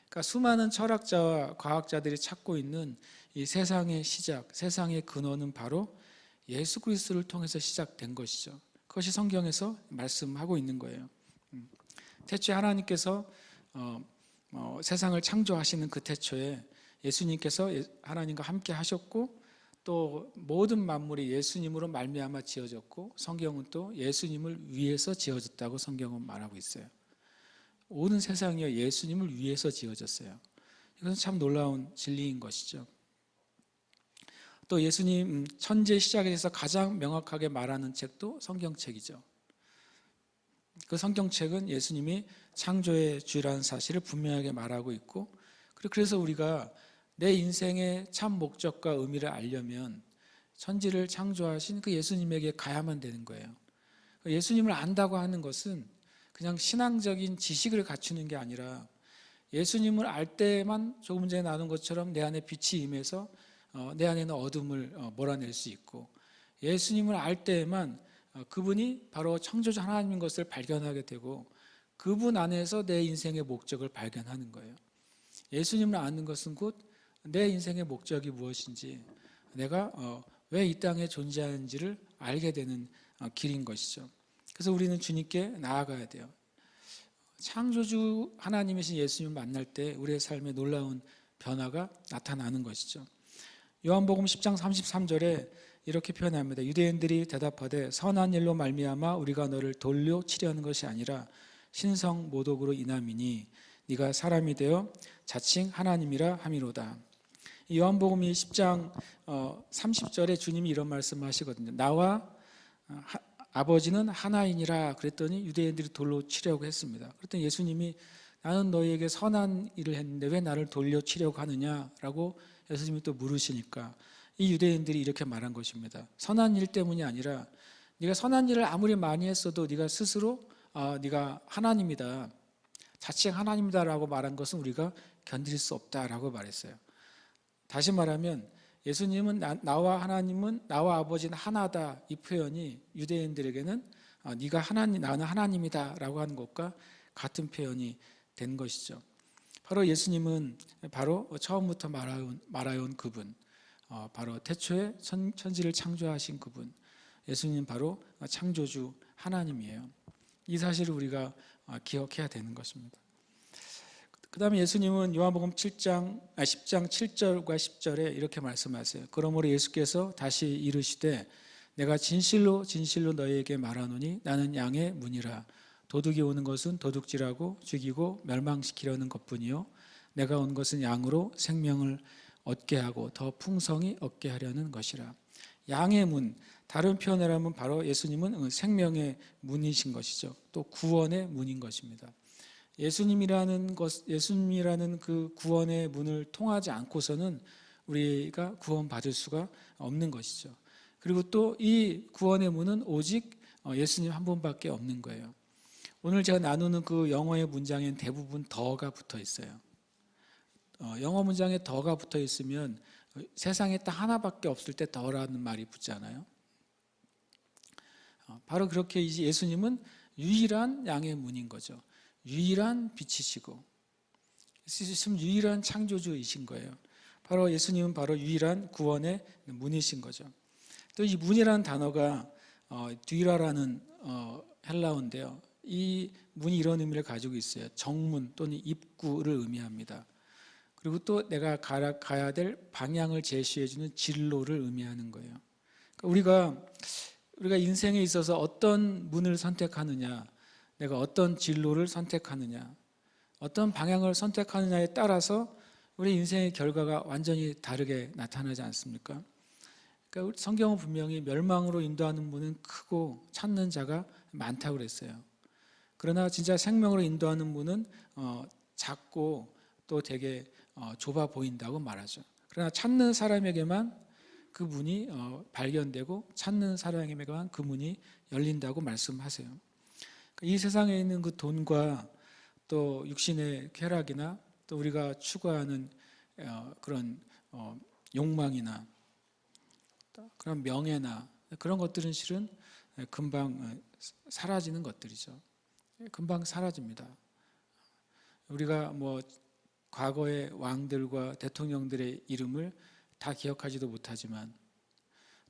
그러니까 수많은 철학자와 과학자들이 찾고 있는 이 세상의 시작, 세상의 근원은 바로 예수 그리스도를 통해서 시작된 것이죠. 그것이 성경에서 말씀하고 있는 거예요. 태초에 하나님께서 세상을 창조하시는 그 태초에 예수님께서 하나님과 함께 하셨고, 또 모든 만물이 예수님으로 말미암아 지어졌고 성경은 또 예수님을 위해서 지어졌다고 성경은 말하고 있어요. 온 세상이 예수님을 위해서 지어졌어요. 이것은 참 놀라운 진리인 것이죠. 또 예수님 천재 시작에 대해서 가장 명확하게 말하는 책도 성경책이죠. 그 성경책은 예수님이 창조의 주라는 사실을 분명하게 말하고 있고, 그래서 우리가 내 인생의 참 목적과 의미를 알려면 천지를 창조하신 그 예수님에게 가야만 되는 거예요. 예수님을 안다고 하는 것은 그냥 신앙적인 지식을 갖추는 게 아니라 예수님을 알 때만 조금 전에 나눈 것처럼 내 안에 빛이 임해서 내 안에는 어둠을 몰아낼 수 있고, 예수님을 알 때에만 그분이 바로 창조주 하나님인 것을 발견하게 되고 그분 안에서 내 인생의 목적을 발견하는 거예요. 예수님을 아는 것은 곧 내 인생의 목적이 무엇인지, 내가 왜 이 땅에 존재하는지를 알게 되는 길인 것이죠. 그래서 우리는 주님께 나아가야 돼요. 창조주 하나님이신 예수님을 만날 때 우리의 삶에 놀라운 변화가 나타나는 것이죠. 요한복음 10장 33절에 이렇게 표현합니다. 유대인들이 대답하되 선한 일로 말미암아 우리가 너를 돌려 치려는 것이 아니라 신성 모독으로 인함이니 네가 사람이 되어 자칭 하나님이라 함이로다. 요한복음이 10장 30절에 주님이 이런 말씀하시거든요. 나와 아버지는 하나이니라 그랬더니 유대인들이 돌로 치려고 했습니다. 그랬더니 예수님이 나는 너희에게 선한 일을 했는데 왜 나를 돌려 치려고 하느냐라고 예수님이 또 물으시니까 이 유대인들이 이렇게 말한 것입니다. 선한 일 때문이 아니라 네가 선한 일을 아무리 많이 했어도 네가 스스로 네가 하나님이다, 자칭 하나님이다라고 말한 것은 우리가 견딜 수 없다라고 말했어요. 다시 말하면 예수님은 나와 하나님은, 나와 아버지는 하나다, 이 표현이 유대인들에게는 네가 하나님, 나는 하나님이다라고 하는 것과 같은 표현이 된 것이죠. 바로 예수님은 바로 처음부터 말해온 그분, 바로 태초에 천지를 창조하신 그분, 예수님 바로 창조주 하나님이에요. 이 사실을 우리가 기억해야 되는 것입니다. 그 다음에 예수님은 요한복음 10장 7절과 10절에 이렇게 말씀하세요. 그러므로 예수께서 다시 이르시되 내가 진실로 진실로 너희에게 말하노니 나는 양의 문이라. 도둑이 오는 것은 도둑질하고 죽이고 멸망시키려는 것뿐이요 내가 온 것은 양으로 생명을 얻게 하고 더 풍성히 얻게 하려는 것이라. 양의 문, 다른 표현을 하면 바로 예수님은 생명의 문이신 것이죠. 또 구원의 문인 것입니다. 예수님이라는 그 구원의 문을 통하지 않고서는 우리가 구원받을 수가 없는 것이죠. 그리고 또 이 구원의 문은 오직 예수님 한 분밖에 없는 거예요. 오늘 제가 나누는 그 영어의 문장엔 대부분 더가 붙어 있어요. 영어 문장에 더가 붙어 있으면 세상에 딱 하나밖에 없을 때 더라는 말이 붙잖아요. 바로 그렇게 예수님은 유일한 양의 문인 거죠. 유일한 빛이시고 유일한 창조주이신 거예요. 바로 예수님은 바로 유일한 구원의 문이신 거죠. 또 이 문이라는 단어가 뒤라라는 헬라어인데요. 이 문이 이런 의미를 가지고 있어요. 정문 또는 입구를 의미합니다. 그리고 또 내가 가야 될 방향을 제시해주는 진로를 의미하는 거예요. 그러니까 우리가 인생에 있어서 어떤 문을 선택하느냐, 내가 어떤 진로를 선택하느냐, 어떤 방향을 선택하느냐에 따라서 우리 인생의 결과가 완전히 다르게 나타나지 않습니까? 그러니까 성경은 분명히 멸망으로 인도하는 문은 크고 찾는 자가 많다고 그랬어요. 그러나 진짜 생명으로 인도하는 문은 작고 또 되게 좁아 보인다고 말하죠. 그러나 찾는 사람에게만 그 문이 발견되고 찾는 사람에게만 그 문이 열린다고 말씀하세요. 이 세상에 있는 그 돈과 또 육신의 쾌락이나 또 우리가 추구하는 그런 욕망이나 그런 명예나 그런 것들은 실은 금방 사라지는 것들이죠. 금방 사라집니다. 우리가 뭐 과거의 왕들과 대통령들의 이름을 다 기억하지도 못하지만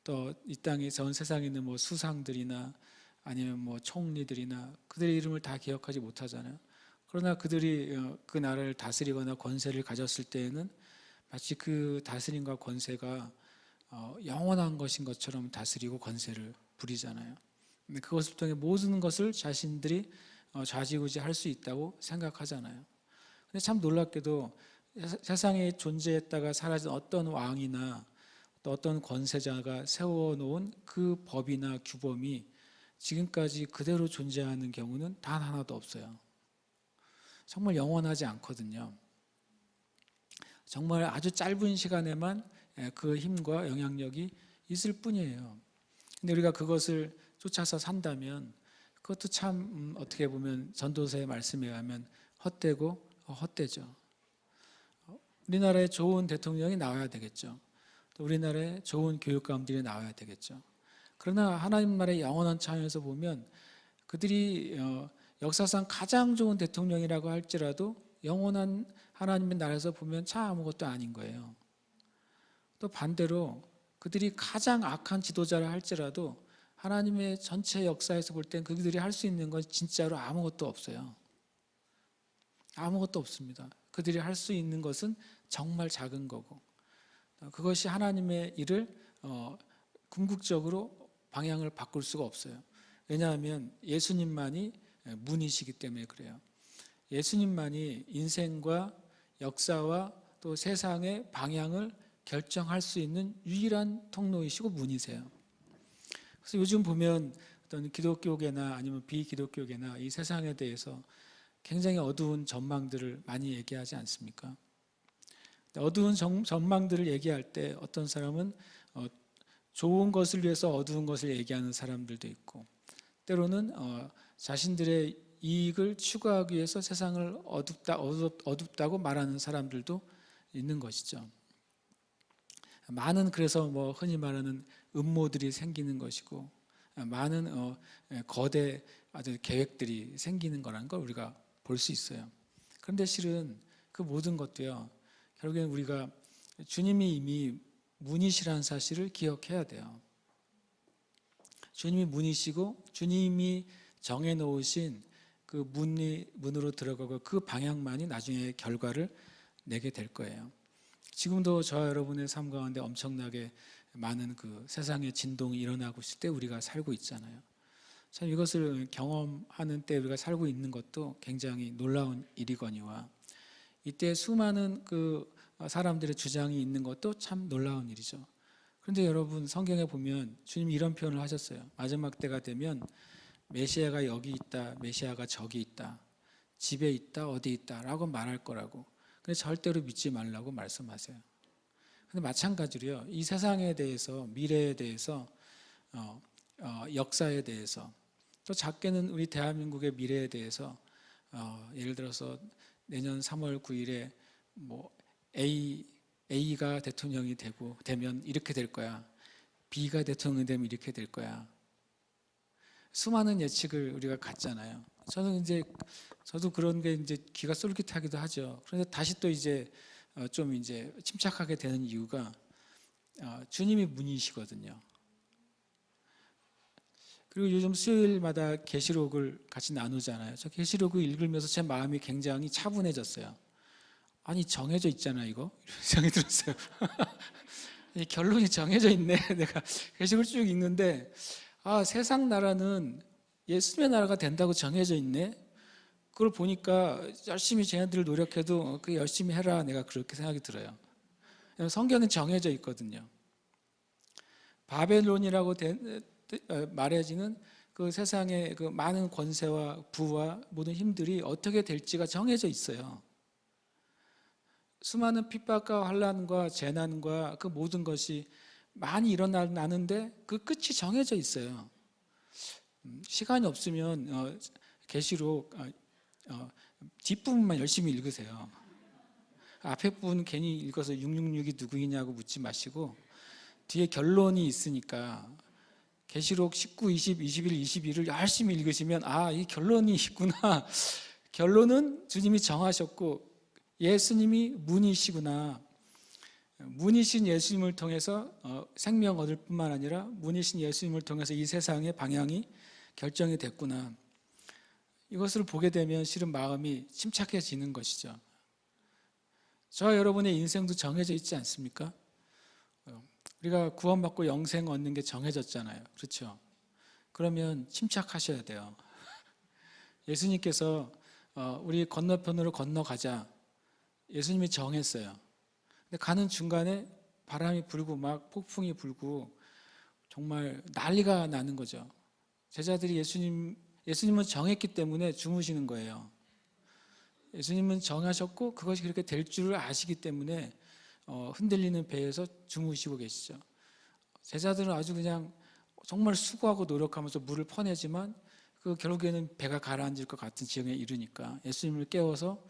또 이 땅에 전 세상에 있는 뭐 수상들이나 아니면 뭐 총리들이나 그들의 이름을 다 기억하지 못하잖아요. 그러나 그들이 그 나라를 다스리거나 권세를 가졌을 때에는 마치 그 다스림과 권세가 영원한 것인 것처럼 다스리고 권세를 부리잖아요. 근데 그것을 통해 모든 것을 자신들이 좌지우지할 수 있다고 생각하잖아요. 근데 참 놀랍게도 세상에 존재했다가 사라진 어떤 왕이나 또 어떤 권세자가 세워놓은 그 법이나 규범이 지금까지 그대로 존재하는 경우는 단 하나도 없어요. 정말 영원하지 않거든요. 정말 아주 짧은 시간에만 그 힘과 영향력이 있을 뿐이에요. 근데 우리가 그것을 쫓아서 산다면 그것도 참 어떻게 보면 전도서의 말씀에 의하면 헛되고 헛되죠. 우리나라에 좋은 대통령이 나와야 되겠죠. 또 우리나라에 좋은 교육감들이 나와야 되겠죠. 그러나 하나님 나라의 영원한 차원에서 보면 그들이 역사상 가장 좋은 대통령이라고 할지라도 영원한 하나님의 나라에서 보면 참 아무것도 아닌 거예요. 또 반대로 그들이 가장 악한 지도자라 할지라도 하나님의 전체 역사에서 볼 땐 그들이 할 수 있는 건 진짜로 아무것도 없어요. 아무것도 없습니다. 그들이 할 수 있는 것은 정말 작은 거고 그것이 하나님의 일을 궁극적으로 방향을 바꿀 수가 없어요. 왜냐하면 예수님만이 문이시기 때문에 그래요. 예수님만이 인생과 역사와 또 세상의 방향을 결정할 수 있는 유일한 통로이시고 문이세요. 그래서 요즘 보면 어떤 기독교계나 아니면 비기독교계나 이 세상에 대해서 굉장히 어두운 전망들을 많이 얘기하지 않습니까? 어두운 전망들을 얘기할 때 어떤 사람은 좋은 것을 위해서 어두운 것을 얘기하는 사람들도 있고 때로는 자신들의 이익을 추구하기 위해서 세상을 어둡다고 말하는 사람들도 있는 것이죠. 많은 그래서 흔히 말하는 음모들이 생기는 것이고 많은 거대 아주 계획들이 생기는 거라는 걸 우리가 볼 수 있어요. 그런데 실은 그 모든 것도요. 결국엔 우리가 주님이 이미 문이시라는 사실을 기억해야 돼요. 주님이 문이시고 주님이 정해놓으신 그 문으로 들어가고 그 방향만이 나중에 결과를 내게 될 거예요. 지금도 저와 여러분의 삶 가운데 엄청나게 많은 그 세상의 진동이 일어나고 있을 때 우리가 살고 있잖아요. 참 이것을 경험하는 때 우리가 살고 있는 것도 굉장히 놀라운 일이거니와 이때 수많은 그 사람들의 주장이 있는 것도 참 놀라운 일이죠. 그런데 여러분 성경에 보면 주님이 이런 표현을 하셨어요. 마지막 때가 되면 메시아가 여기 있다, 메시아가 저기 있다, 집에 있다, 어디 있다 라고 말할 거라고. 근데 절대로 믿지 말라고 말씀하세요. 근데 마찬가지로요. 이 세상에 대해서, 미래에 대해서, 역사에 대해서 또 작게는 우리 대한민국의 미래에 대해서 예를 들어서 내년 3월 9일에 A가 대통령이 되면 이렇게 될 거야. B가 대통령이 되면 이렇게 될 거야. 수많은 예측을 우리가 갖잖아요. 저도 그런 게 이제 귀가 쏠깃하기도 하죠. 그런데 다시 또 이제 좀 이제 침착하게 되는 이유가 주님이 문이시거든요. 그리고 요즘 수요일마다 계시록을 같이 나누잖아요. 저 계시록을 읽으면서 제 마음이 굉장히 차분해졌어요. 아니 정해져 있잖아 이거 이런 생각이 들었어요. 결론이 정해져 있네. 내가 계시록을 쭉 읽는데 세상 나라는 예수님의 나라가 된다고 정해져 있네. 그걸 보니까 열심히 쟤네들 노력해도 그 열심히 해라. 내가 그렇게 생각이 들어요. 성경은 정해져 있거든요. 바벨론이라고 말해지는 그 세상의 그 많은 권세와 부와 모든 힘들이 어떻게 될지가 정해져 있어요. 수많은 핍박과 환난과 재난과 그 모든 것이 많이 일어나는데 그 끝이 정해져 있어요. 시간이 없으면 계시록 뒷부분만 열심히 읽으세요. 앞에 부분 괜히 읽어서 666이 누구이냐고 묻지 마시고 뒤에 결론이 있으니까 계시록 19, 20, 21, 22를 열심히 읽으시면 이 결론이 있구나. 결론은 주님이 정하셨고 예수님이 문이시구나. 문이신 예수님을 통해서 생명 얻을 뿐만 아니라 문이신 예수님을 통해서 이 세상의 방향이 결정이 됐구나. 이것을 보게 되면 실은 마음이 침착해지는 것이죠. 저와 여러분의 인생도 정해져 있지 않습니까? 우리가 구원받고 영생 얻는 게 정해졌잖아요. 그렇죠? 그러면 침착하셔야 돼요. 예수님께서 우리 건너편으로 건너가자. 예수님이 정했어요. 근데 가는 중간에 바람이 불고 막 폭풍이 불고 정말 난리가 나는 거죠. 제자들이 예수님은 정했기 때문에 주무시는 거예요. 예수님은 정하셨고 그것이 그렇게 될 줄을 아시기 때문에 흔들리는 배에서 주무시고 계시죠. 제자들은 아주 그냥 정말 수고하고 노력하면서 물을 퍼내지만 그 결국에는 배가 가라앉을 것 같은 지경에 이르니까 예수님을 깨워서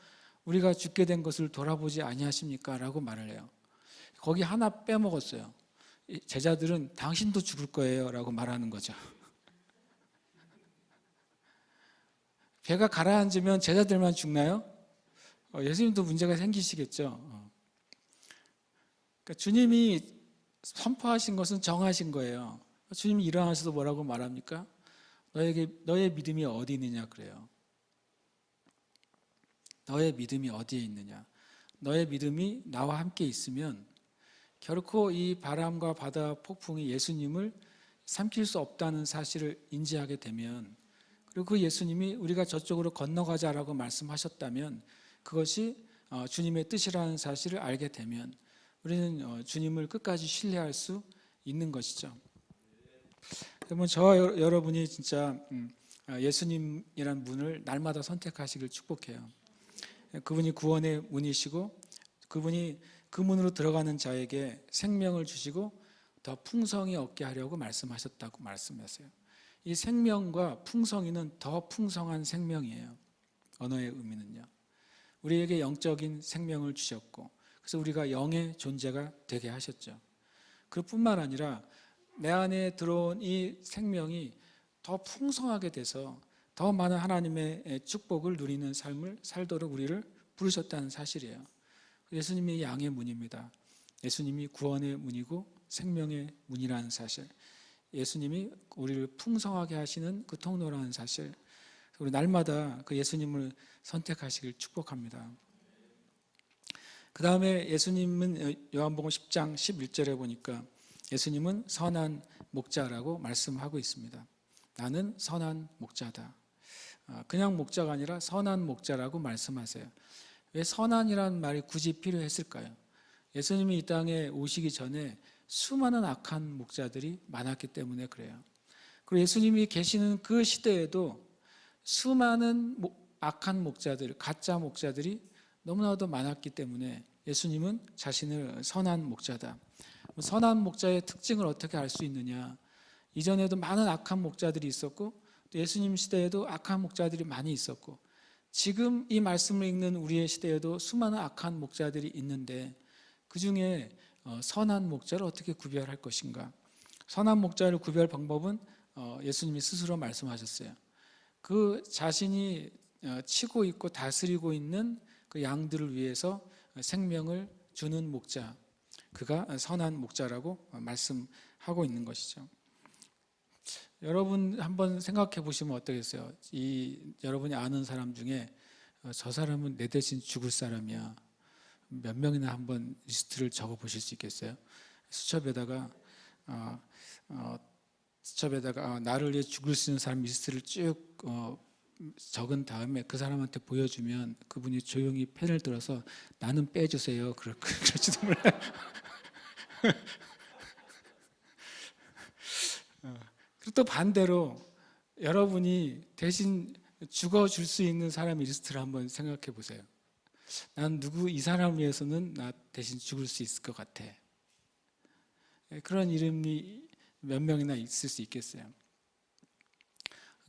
우리가 죽게 된 것을 돌아보지 아니하십니까? 라고 말을 해요. 거기 하나 빼먹었어요. 제자들은 당신도 죽을 거예요 라고 말하는 거죠. 배가 가라앉으면 제자들만 죽나요? 예수님도 문제가 생기시겠죠. 그러니까 주님이 선포하신 것은 정하신 거예요. 주님이 일어나셔서 뭐라고 말합니까? 너의 믿음이 어디 있느냐 그래요. 너의 믿음이 어디에 있느냐. 너의 믿음이 나와 함께 있으면 결코 이 바람과 바다 폭풍이 예수님을 삼킬 수 없다는 사실을 인지하게 되면, 그리고 그 예수님이 우리가 저쪽으로 건너가자라고 말씀하셨다면 그것이 주님의 뜻이라는 사실을 알게 되면 우리는 주님을 끝까지 신뢰할 수 있는 것이죠. 그러면 저와 여러분이 진짜 예수님이란 문을 날마다 선택하시길 축복해요. 그분이 구원의 문이시고 그분이 그 문으로 들어가는 자에게 생명을 주시고 더 풍성히 얻게 하려고 말씀하셨다고 말씀했어요. 이 생명과 풍성이는 더 풍성한 생명이에요. 언어의 의미는요. 우리에게 영적인 생명을 주셨고 그래서 우리가 영의 존재가 되게 하셨죠. 그뿐만 아니라 내 안에 들어온 이 생명이 더 풍성하게 돼서 더 많은 하나님의 축복을 누리는 삶을 살도록 우리를 부르셨다는 사실이에요. 예수님이 양의 문입니다. 예수님이 구원의 문이고 생명의 문이라는 사실, 예수님이 우리를 풍성하게 하시는 그 통로라는 사실, 우리 날마다 그 예수님을 선택하시길 축복합니다. 그 다음에 예수님은 요한복음 10장 11절에 보니까 예수님은 선한 목자라고 말씀하고 있습니다. 나는 선한 목자다. 그냥 목자가 아니라 선한 목자라고 말씀하세요. 왜 선한이라는 말이 굳이 필요했을까요? 예수님이 이 땅에 오시기 전에 수많은 악한 목자들이 많았기 때문에 그래요. 그리고 예수님이 계시는 그 시대에도 수많은 악한 목자들, 가짜 목자들이 너무나도 많았기 때문에 예수님은 자신을 선한 목자다. 선한 목자의 특징을 어떻게 알 수 있느냐? 이전에도 많은 악한 목자들이 있었고 또 예수님 시대에도 악한 목자들이 많이 있었고 지금 이 말씀을 읽는 우리의 시대에도 수많은 악한 목자들이 있는데 그 중에 선한 목자를 어떻게 구별할 것인가? 선한 목자를 구별 방법은 예수님이 스스로 말씀하셨어요. 그 자신이 치고 있고 다스리고 있는 그 양들을 위해서 생명을 주는 목자, 그가 선한 목자라고 말씀하고 있는 것이죠. 여러분 한번 생각해 보시면 어떠겠어요? 여러분이 아는 사람 중에 저 사람은 내 대신 죽을 사람이야. 몇 명이나 한번 리스트를 적어 보실 수 있겠어요? 수첩에다가 나를 위해 죽을 수 있는 사람 리스트를 쭉 적은 다음에 그 사람한테 보여주면 그분이 조용히 펜을 들어서 나는 빼주세요. 그럴지도 몰라요. 그리고 또 반대로 여러분이 대신 죽어줄 수 있는 사람 리스트를 한번 생각해 보세요. 난 이 사람을 위해서는 나 대신 죽을 수 있을 것 같아. 그런 이름이 몇 명이나 있을 수 있겠어요.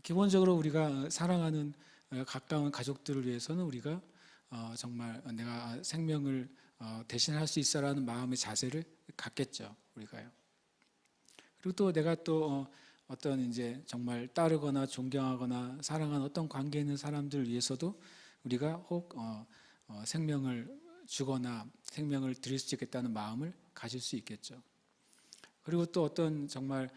기본적으로 우리가 사랑하는 가까운 가족들을 위해서는 우리가 정말 내가 생명을 대신할 수 있어라는 마음의 자세를 갖겠죠. 우리가요. 그리고 또 내가 또 어떤 이제 정말 따르거나 존경하거나 사랑하는 어떤 관계에 있는 사람들을 위해서도 우리가 혹 생명을 주거나 생명을 드릴 수 있겠다는 마음을 가질 수 있겠죠. 그리고 또 어떤 정말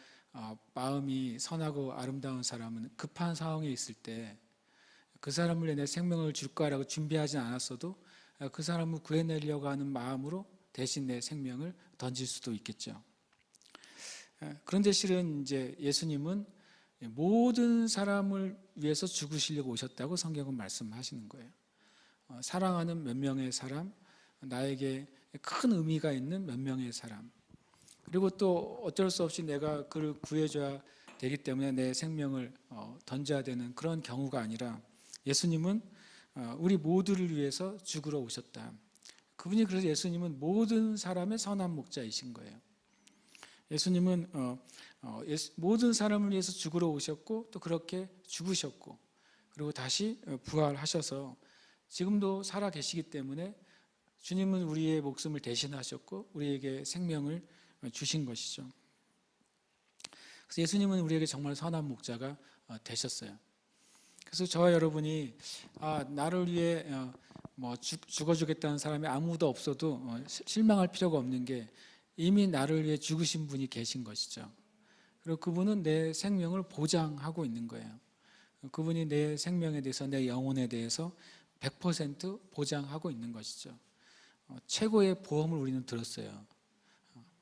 마음이 선하고 아름다운 사람은 급한 상황에 있을 때 그 사람을 위해 내 생명을 줄 거라고 준비하지 않았어도 그 사람을 구해내려고 하는 마음으로 대신 내 생명을 던질 수도 있겠죠. 그런데 실은 이제 예수님은 모든 사람을 위해서 죽으시려고 오셨다고 성경은 말씀하시는 거예요. 사랑하는 몇 명의 사람, 나에게 큰 의미가 있는 몇 명의 사람, 그리고 또 어쩔 수 없이 내가 그를 구해줘야 되기 때문에 내 생명을 던져야 되는 그런 경우가 아니라 예수님은 우리 모두를 위해서 죽으러 오셨다. 그분이 그래서 예수님은 모든 사람의 선한 목자이신 거예요. 예수님은 모든 사람을 위해서 죽으러 오셨고 또 그렇게 죽으셨고 그리고 다시 부활하셔서 지금도 살아 계시기 때문에 주님은 우리의 목숨을 대신하셨고 우리에게 생명을 주신 것이죠. 그래서 예수님은 우리에게 정말 선한 목자가 되셨어요. 그래서 저와 여러분이 나를 위해 죽어주겠다는 사람이 아무도 없어도 실망할 필요가 없는 게 이미 나를 위해 죽으신 분이 계신 것이죠. 그리고 그분은 내 생명을 보장하고 있는 거예요. 그분이 내 생명에 대해서 내 영혼에 대해서 100% 보장하고 있는 것이죠. 최고의 보험을 우리는 들었어요.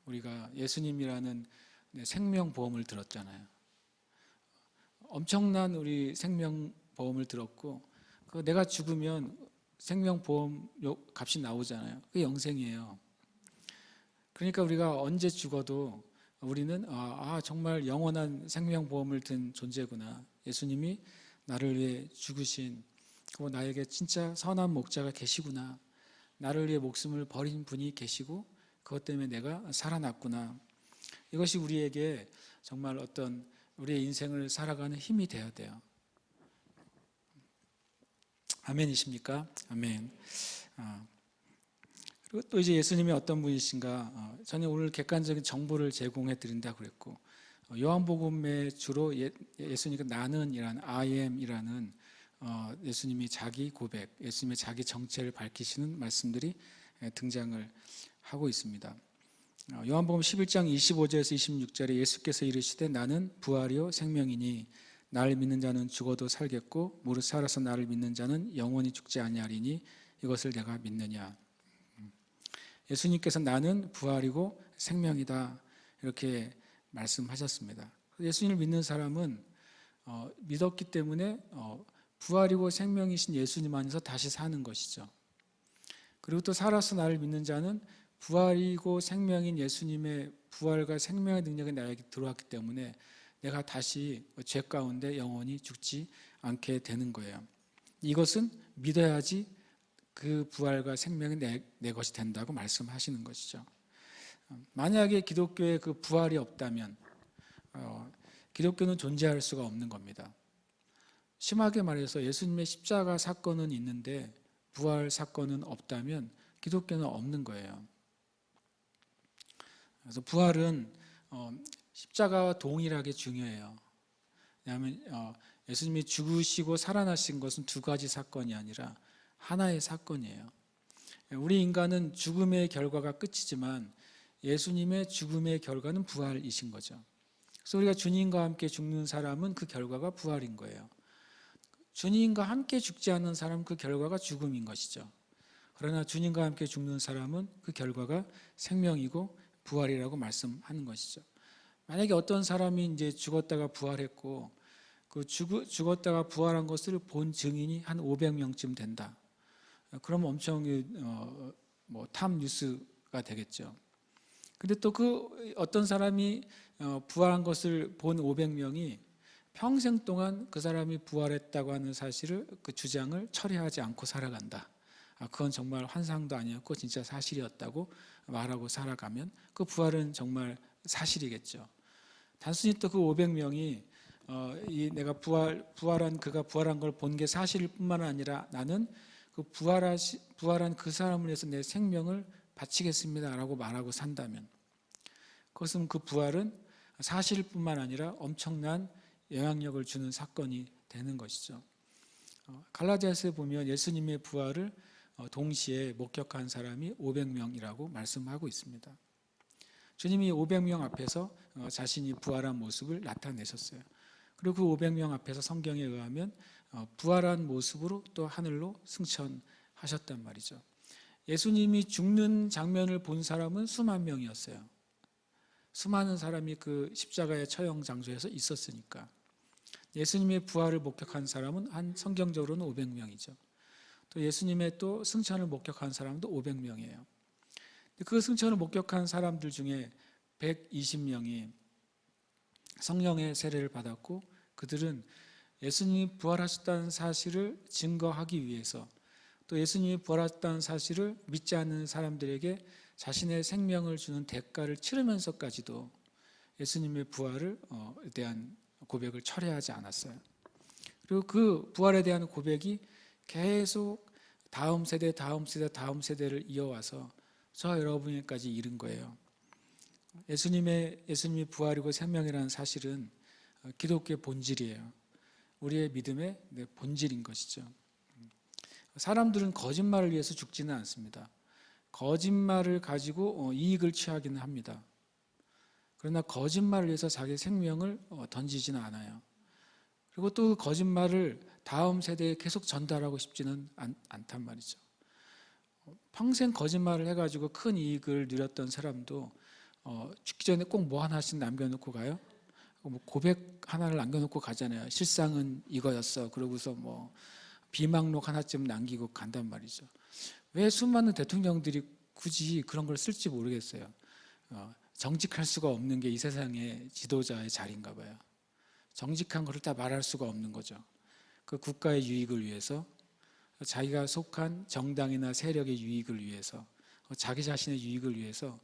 우리가 예수님이라는 생명보험을 들었잖아요. 엄청난 우리 생명보험을 들었고 내가 죽으면 생명보험 값이 나오잖아요. 그게 영생이에요. 그러니까 우리가 언제 죽어도 우리는 정말 영원한 생명보험을 든 존재구나. 예수님이 나를 위해 죽으신 그리고 나에게 진짜 선한 목자가 계시구나. 나를 위해 목숨을 버린 분이 계시고 그것 때문에 내가 살아났구나. 이것이 우리에게 정말 어떤 우리의 인생을 살아가는 힘이 되어야 돼요. 아멘이십니까? 아멘. 그리고 또 이제 예수님이 어떤 분이신가? 저는 오늘 객관적인 정보를 제공해 드린다고 그랬고 요한복음에 주로 예수님이 나는이라는 I am이라는 예수님이 자기 고백, 예수님의 자기 정체를 밝히시는 말씀들이 등장을 하고 있습니다. 요한복음 11장 25절에서 26절에 예수께서 이르시되 나는 부활이요 생명이니 나를 믿는 자는 죽어도 살겠고 무릇 살아서 나를 믿는 자는 영원히 죽지 아니하리니 이것을 내가 믿느냐. 예수님께서 나는 부활이고 생명이다 이렇게 말씀하셨습니다. 예수님을 믿는 사람은 믿었기 때문에 부활이고 생명이신 예수님 안에서 다시 사는 것이죠. 그리고 또 살아서 나를 믿는 자는 부활이고 생명인 예수님의 부활과 생명의 능력이 나에게 들어왔기 때문에 내가 다시 죄 가운데 영원히 죽지 않게 되는 거예요. 이것은 믿어야지 그 부활과 생명이 내 것이 된다고 말씀하시는 것이죠. 만약에 기독교에 그 부활이 없다면 기독교는 존재할 수가 없는 겁니다. 심하게 말해서 예수님의 십자가 사건은 있는데 부활 사건은 없다면 기독교는 없는 거예요. 그래서 부활은 십자가와 동일하게 중요해요. 왜냐하면 예수님이 죽으시고 살아나신 것은 두 가지 사건이 아니라 하나의 사건이에요. 우리 인간은 죽음의 결과가 끝이지만 예수님의 죽음의 결과는 부활이신 거죠. 그래서 우리가 주님과 함께 죽는 사람은 그 결과가 부활인 거예요. 주님과 함께 죽지 않는 사람은 그 결과가 죽음인 것이죠. 그러나 주님과 함께 죽는 사람은 그 결과가 생명이고 부활이라고 말씀하는 것이죠. 만약에 어떤 사람이 이제 죽었다가 부활했고 그 죽었다가 부활한 것을 본 증인이 한 500명쯤 된다. 그러면 엄청 탑 뉴스가 되겠죠. 근데 또 그 어떤 사람이 부활한 것을 본 500명이 평생 동안 그 사람이 부활했다고 하는 사실을 그 주장을 철회하지 않고 살아간다. 그건 정말 환상도 아니었고 진짜 사실이었다고 말하고 살아가면 그 부활은 정말 사실이겠죠. 단순히 또 그 500명이 내가 부활한 그가 부활한 걸 본 게 사실일 뿐만 아니라 나는 그 부활한 그 사람을 위해서 내 생명을 바치겠습니다라고 말하고 산다면 그것은 그 부활은 사실일 뿐만 아니라 엄청난 영향력을 주는 사건이 되는 것이죠. 갈라디아서에 보면 예수님의 부활을 동시에 목격한 사람이 500명이라고 말씀하고 있습니다. 주님이 500명 앞에서 자신이 부활한 모습을 나타내셨어요. 그리고 그 500명 앞에서 성경에 의하면 부활한 모습으로 또 하늘로 승천하셨단 말이죠. 예수님이 죽는 장면을 본 사람은 수만 명이었어요. 수많은 사람이 그 십자가의 처형 장소에서 있었으니까. 예수님의 부활을 목격한 사람은 한 성경적으로는 500명이죠. 또 예수님의 또 승천을 목격한 사람도 500명이에요. 그 승천을 목격한 사람들 중에 120명이 성령의 세례를 받았고, 그들은 예수님이 부활하셨다는 사실을 증거하기 위해서, 또 예수님이 부활하셨다는 사실을 믿지 않는 사람들에게 자신의 생명을 주는 대가를 치르면서까지도 예수님의 부활을 대한 고백을 철회하지 않았어요. 그리고 그 부활에 대한 고백이 계속 다음 세대, 다음 세대, 다음 세대를 이어와서 저와 여러분에게까지 이른 거예요. 예수님이 부활이고 생명이라는 사실은 기독교의 본질이에요. 우리의 믿음의 본질인 것이죠. 사람들은 거짓말을 위해서 죽지는 않습니다. 거짓말을 가지고 이익을 취하기는 합니다. 그러나 거짓말을 위해서 자기 생명을 던지지는 않아요. 그리고 또 그 거짓말을 다음 세대에 계속 전달하고 싶지는 않단 말이죠. 평생 거짓말을 해가지고 큰 이익을 누렸던 사람도 죽기 전에 꼭 뭐 하나씩 남겨놓고 가요. 뭐 고백 하나를 남겨놓고 가잖아요. 실상은 이거였어. 그러고서 뭐 비망록 하나쯤 남기고 간단 말이죠. 왜 수많은 대통령들이 굳이 그런 걸 쓸지 모르겠어요. 정직할 수가 없는 게 이 세상의 지도자의 자리인가 봐요. 정직한 것을 다 말할 수가 없는 거죠. 그 국가의 유익을 위해서, 자기가 속한 정당이나 세력의 유익을 위해서, 자기 자신의 유익을 위해서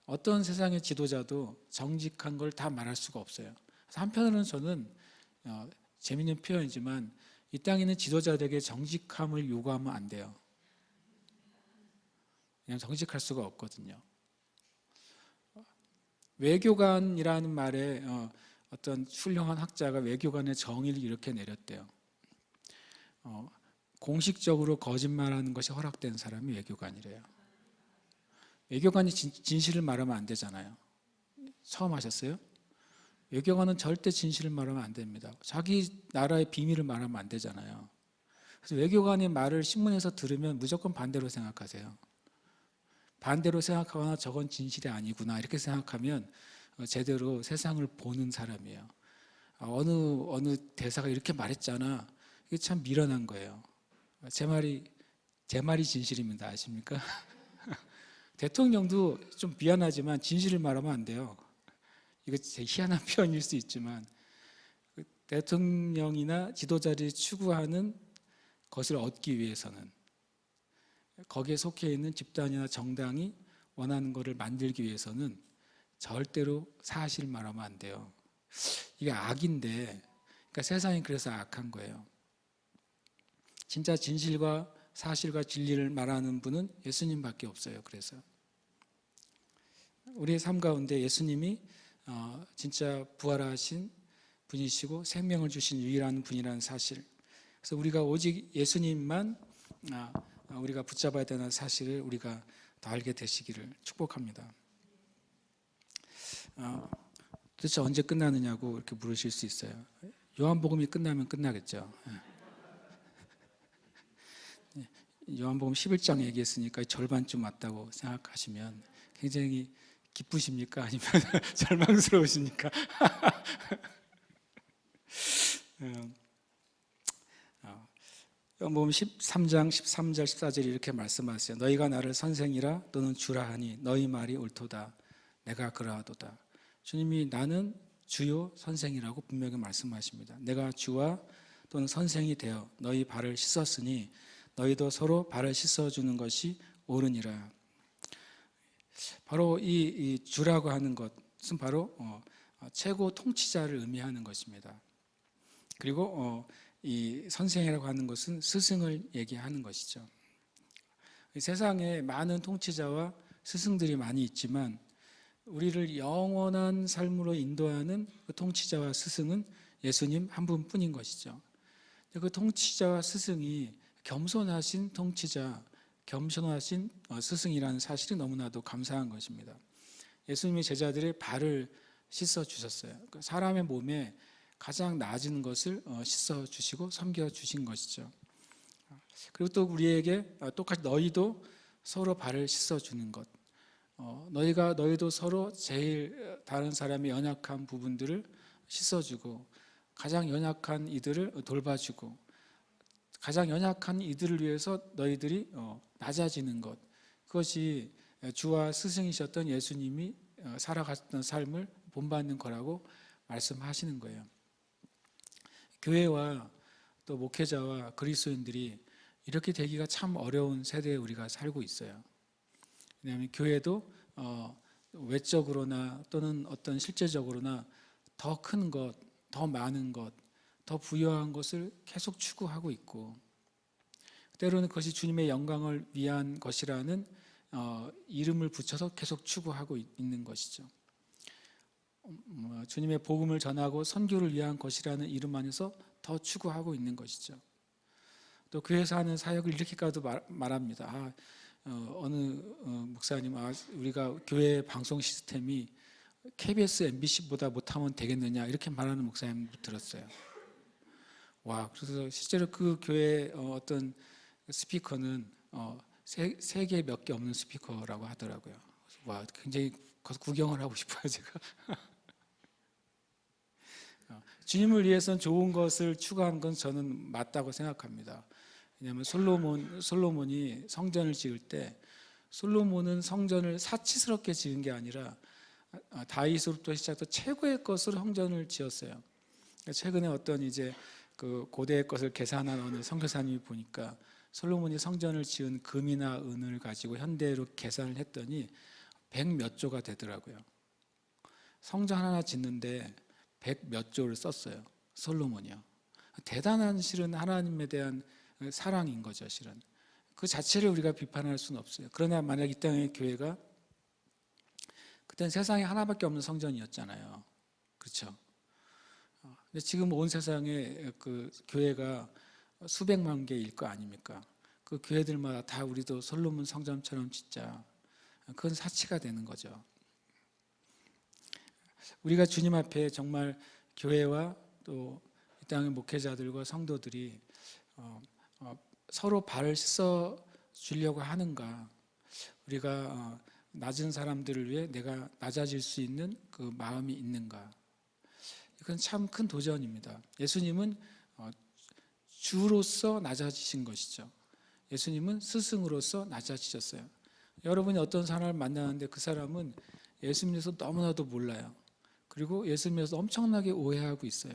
어떤 세상의 지도자도 정직한 걸 다 말할 수가 없어요. 그래서 한편으로는 저는 재미있는 표현이지만 이 땅에 있는 지도자들에게 정직함을 요구하면 안 돼요. 그냥 정직할 수가 없거든요. 외교관이라는 말에 어떤 훌륭한 학자가 외교관의 정의를 이렇게 내렸대요. 공식적으로 거짓말하는 것이 허락된 사람이 외교관이래요. 외교관이 진실을 말하면 안 되잖아요. 처음 하셨어요? 외교관은 절대 진실을 말하면 안 됩니다. 자기 나라의 비밀을 말하면 안 되잖아요. 그래서 외교관의 말을 신문에서 들으면 무조건 반대로 생각하세요. 반대로 생각하거나 저건 진실이 아니구나 이렇게 생각하면 제대로 세상을 보는 사람이에요. 어느 대사가 이렇게 말했잖아. 이게 참 미련한 거예요. 제 말이 진실입니다. 아십니까? 대통령도 좀 미안하지만 진실을 말하면 안 돼요. 이거 제 희한한 표현일 수 있지만 대통령이나 지도자들이 추구하는 것을 얻기 위해서는, 거기에 속해 있는 집단이나 정당이 원하는 것을 만들기 위해서는 절대로 사실을 말하면 안 돼요. 이게 악인데, 그러니까 세상이 그래서 악한 거예요. 진짜 진실과 사실과 진리를 말하는 분은 예수님밖에 없어요. 그래서 우리의 삶 가운데 예수님이 진짜 부활하신 분이시고 생명을 주신 유일한 분이라는 사실, 그래서 우리가 오직 예수님만 우리가 붙잡아야 되는 사실을 우리가 더 알게 되시기를 축복합니다. 도대체 언제 끝나느냐고 이렇게 물으실 수 있어요. 요한복음이 끝나면 끝나겠죠. 요한복음 11장 얘기했으니까 절반쯤 왔다고 생각하시면 굉장히 기쁘십니까? 아니면 절망스러우십니까? 요한복음 13장 13절 14절에 이렇게 말씀하세요. 너희가 나를 선생이라 또는 주라 하니 너희 말이 옳도다. 내가 그러하도다. 주님이 나는 주요 선생이라고 분명히 말씀하십니다. 내가 주와 또는 선생이 되어 너희 발을 씻었으니 너희도 서로 발을 씻어주는 것이 옳으니라. 바로 이 주라고 하는 것은 바로 최고 통치자를 의미하는 것입니다. 그리고 이 선생이라고 하는 것은 스승을 얘기하는 것이죠. 세상에 많은 통치자와 스승들이 많이 있지만 우리를 영원한 삶으로 인도하는 그 통치자와 스승은 예수님 한 분뿐인 것이죠. 그 통치자와 스승이 겸손하신 통치자, 겸손하신 스승이라는 사실이 너무나도 감사한 것입니다. 예수님의 제자들의 발을 씻어 주셨어요. 사람의 몸에 가장 낮은 것을 씻어 주시고 섬겨 주신 것이죠. 그리고 또 우리에게 똑같이 너희도 서로 발을 씻어 주는 것. 너희도 서로 제일 다른 사람의 연약한 부분들을 씻어주고 가장 연약한 이들을 돌봐주고 가장 연약한 이들을 위해서 너희들이 낮아지는 것, 그것이 주와 스승이셨던 예수님이 살아갔던 삶을 본받는 거라고 말씀하시는 거예요. 교회와 또 목회자와 그리스도인들이 이렇게 되기가 참 어려운 세대에 우리가 살고 있어요. 왜냐하면 교회도 외적으로나 또는 어떤 실제적으로나 더 큰 것, 더 많은 것, 더 부유한 것을 계속 추구하고 있고, 때로는 그것이 주님의 영광을 위한 것이라는 이름을 붙여서 계속 추구하고 있는 것이죠. 주님의 복음을 전하고 선교를 위한 것이라는 이름 안에서 더 추구하고 있는 것이죠. 또 교회에서 하는 사역을 이렇게까지 말합니다. 어느 목사님, 우리가 교회 방송 시스템이 KBS, MBC보다 못하면 되겠느냐 이렇게 말하는 목사님 들었어요. 와, 그래서 실제로 그 교회 어떤 스피커는 세계 몇 개 없는 스피커라고 하더라고요. 와, 굉장히 가서 구경을 하고 싶어요, 제가. 주님을 위해서는 좋은 것을 추구하는 건 저는 맞다고 생각합니다. 왜냐하면 솔로몬이 성전을 지을 때 솔로몬은 성전을 사치스럽게 지은 게 아니라 다윗으로부터 시작해서 최고의 것으로 성전을 지었어요. 최근에 어떤 이제 그 고대의 것을 계산한 어느 선교사님이 보니까 솔로몬이 성전을 지은 금이나 은을 가지고 현대로 계산을 했더니 100 몇 조가 되더라고요. 성전 하나 짓는데 100 몇 조를 썼어요. 솔로몬이요. 대단한 실은 하나님에 대한 사랑인 거죠, 실은. 그 자체를 우리가 비판할 수는 없어요. 그러나 만약 이 땅의 교회가 그때는 세상에 하나밖에 없는 성전이었잖아요. 그렇죠? 근데 지금 온 세상에 그 교회가 수백만 개일 거 아닙니까? 그 교회들마다 다 우리도 솔로몬 성전처럼 짓자. 그건 사치가 되는 거죠. 우리가 주님 앞에 정말 교회와 또 이 땅의 목회자들과 성도들이 서로 발을 씻어 주려고 하는가? 우리가 낮은 사람들을 위해 내가 낮아질 수 있는 그 마음이 있는가? 이건 참 큰 도전입니다. 예수님은 주로서 낮아지신 것이죠. 예수님은 스승으로서 낮아지셨어요. 여러분이 어떤 사람을 만나는데 그 사람은 예수님에서 너무나도 몰라요. 그리고 예수님에서 엄청나게 오해하고 있어요.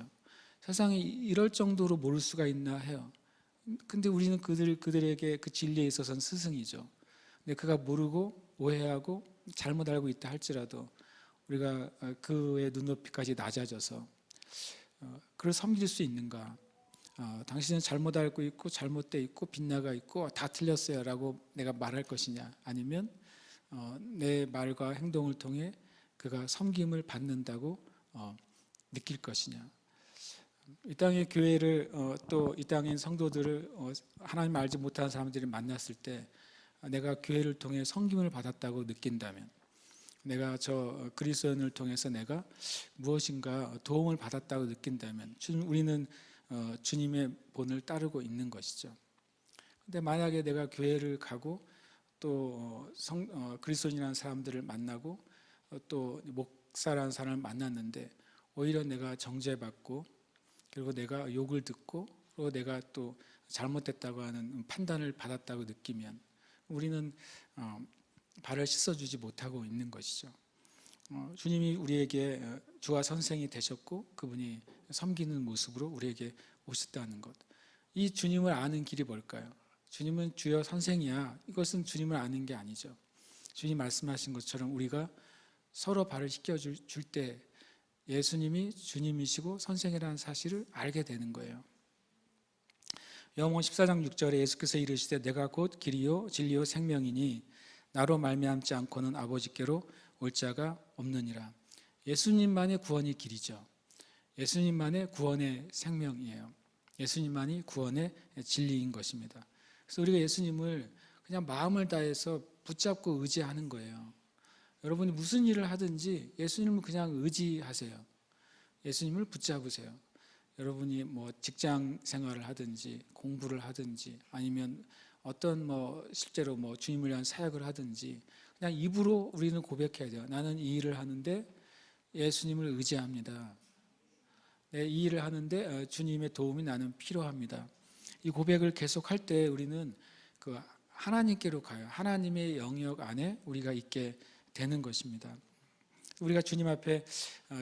세상에 이럴 정도로 모를 수가 있나 해요. 근데 우리는 그들에게 그 진리에 있어서는 스승이죠. 근데 그가 모르고 오해하고 잘못 알고 있다 할지라도 우리가 그의 눈높이까지 낮아져서 그를 섬길 수 있는가? 당신은 잘못 알고 있고 잘못되어 있고 빗나가 있고 다 틀렸어요 라고 내가 말할 것이냐, 아니면 내 말과 행동을 통해 그가 섬김을 받는다고 느낄 것이냐. 이 땅의 교회를 또 이 땅의 성도들을 하나님 알지 못하는 사람들이 만났을 때 내가 교회를 통해 섬김을 받았다고 느낀다면, 내가 저 그리스도인을 통해서 내가 무엇인가 도움을 받았다고 느낀다면 우리는 주님의 본을 따르고 있는 것이죠. 근데 만약에 내가 교회를 가고 또 그리스도인이라는 사람들을 만나고 또 목사라는 사람을 만났는데 오히려 내가 정죄받고 그리고 내가 욕을 듣고 그리고 내가 또 잘못됐다고 하는 판단을 받았다고 느끼면 우리는 발을 씻어주지 못하고 있는 것이죠. 주님이 우리에게 주와 선생이 되셨고 그분이 섬기는 모습으로 우리에게 오셨다는 것. 이 주님을 아는 길이 뭘까요? 주님은 주여 선생이야. 이것은 주님을 아는 게 아니죠. 주님 말씀하신 것처럼 우리가 서로 발을 씻겨줄 때 예수님이 주님이시고 선생이라는 사실을 알게 되는 거예요. 요한복음 14장 6절에 예수께서 이르시되 내가 곧 길이요 진리요 생명이니 나로 말미암지 않고는 아버지께로 올 자가 없느니라. 예수님만의 구원이 길이죠. 예수님만의 구원의 생명이에요. 예수님만이 구원의 진리인 것입니다. 그래서 우리가 예수님을 그냥 마음을 다해서 붙잡고 의지하는 거예요. 여러분이 무슨 일을 하든지 예수님을 그냥 의지하세요. 예수님을 붙잡으세요. 여러분이 뭐 직장 생활을 하든지 공부를 하든지 아니면 어떤 실제로 주님을 위한 사역을 하든지 그냥 입으로 우리는 고백해야 돼요. 나는 이 일을 하는데 예수님을 의지합니다. 이 일을 하는데 주님의 도움이 나는 필요합니다. 이 고백을 계속할 때 우리는 그 하나님께로 가요. 하나님의 영역 안에 우리가 있게 되는 것입니다. 우리가 주님 앞에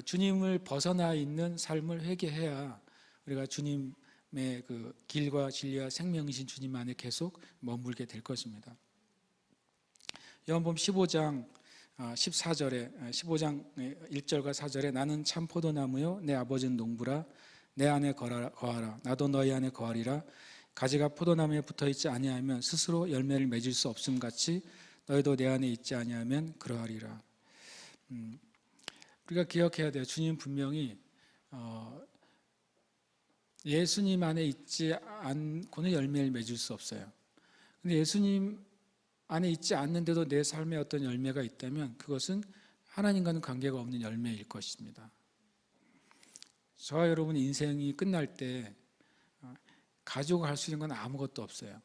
주님을 벗어나 있는 삶을 회개해야 우리가 주님의 그 길과 진리와 생명이신 주님 안에 계속 머물게 될 것입니다. 요한복음 15장 14절에 15장 1절과 4절에 나는 참 포도나무요 내 아버지는 농부라 내 안에 거하라 나도 너희 안에 거하리라 가지가 포도나무에 붙어있지 아니하면 스스로 열매를 맺을 수 없음 같이 너희도 내 안에 있지 아니하면 그러하리라. 우리가 기억해야 돼요. 주님 분명히 예수님 안에 있지 않고는 열매를 맺을 수 없어요. 근데 예수님 안에 있지 않는데도 내 삶에 어떤 열매가 있다면 그것은 하나님과는 관계가 없는 열매일 것입니다. 저와 여러분 인생이 끝날 때 가져갈 수 있는 건 아무것도 없어요.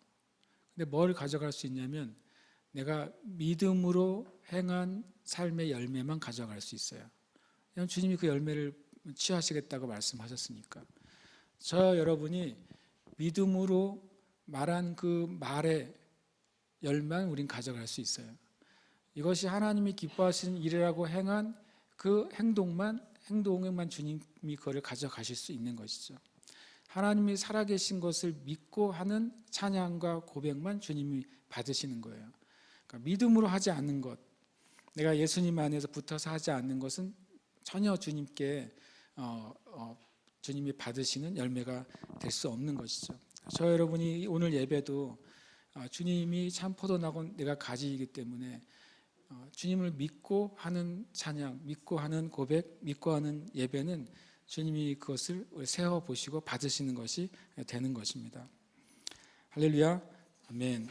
근데 뭘 가져갈 수 있냐면 내가 믿음으로 행한 삶의 열매만 가져갈 수 있어요. 왜냐하면 주님이 그 열매를 취하시겠다고 말씀하셨으니까. 저 여러분이 믿음으로 말한 그 말의 열매만 우린 가져갈 수 있어요. 이것이 하나님이 기뻐하시는 일이라고 행한 그 행동에만 주님이 그것을 가져가실 수 있는 것이죠. 하나님이 살아계신 것을 믿고 하는 찬양과 고백만 주님이 받으시는 거예요. 그러니까 믿음으로 하지 않는 것, 내가 예수님 안에서 붙어서 하지 않는 것은 전혀 주님께 주님이 받으시는 열매가 될 수 없는 것이죠. 저 여러분이 오늘 예배도 주님이 참 포도나무 내가 가지이기 때문에 주님을 믿고 하는 찬양, 믿고 하는 고백, 믿고 하는 예배는 주님이 그것을 세워보시고 받으시는 것이 되는 것입니다. 할렐루야, 아멘.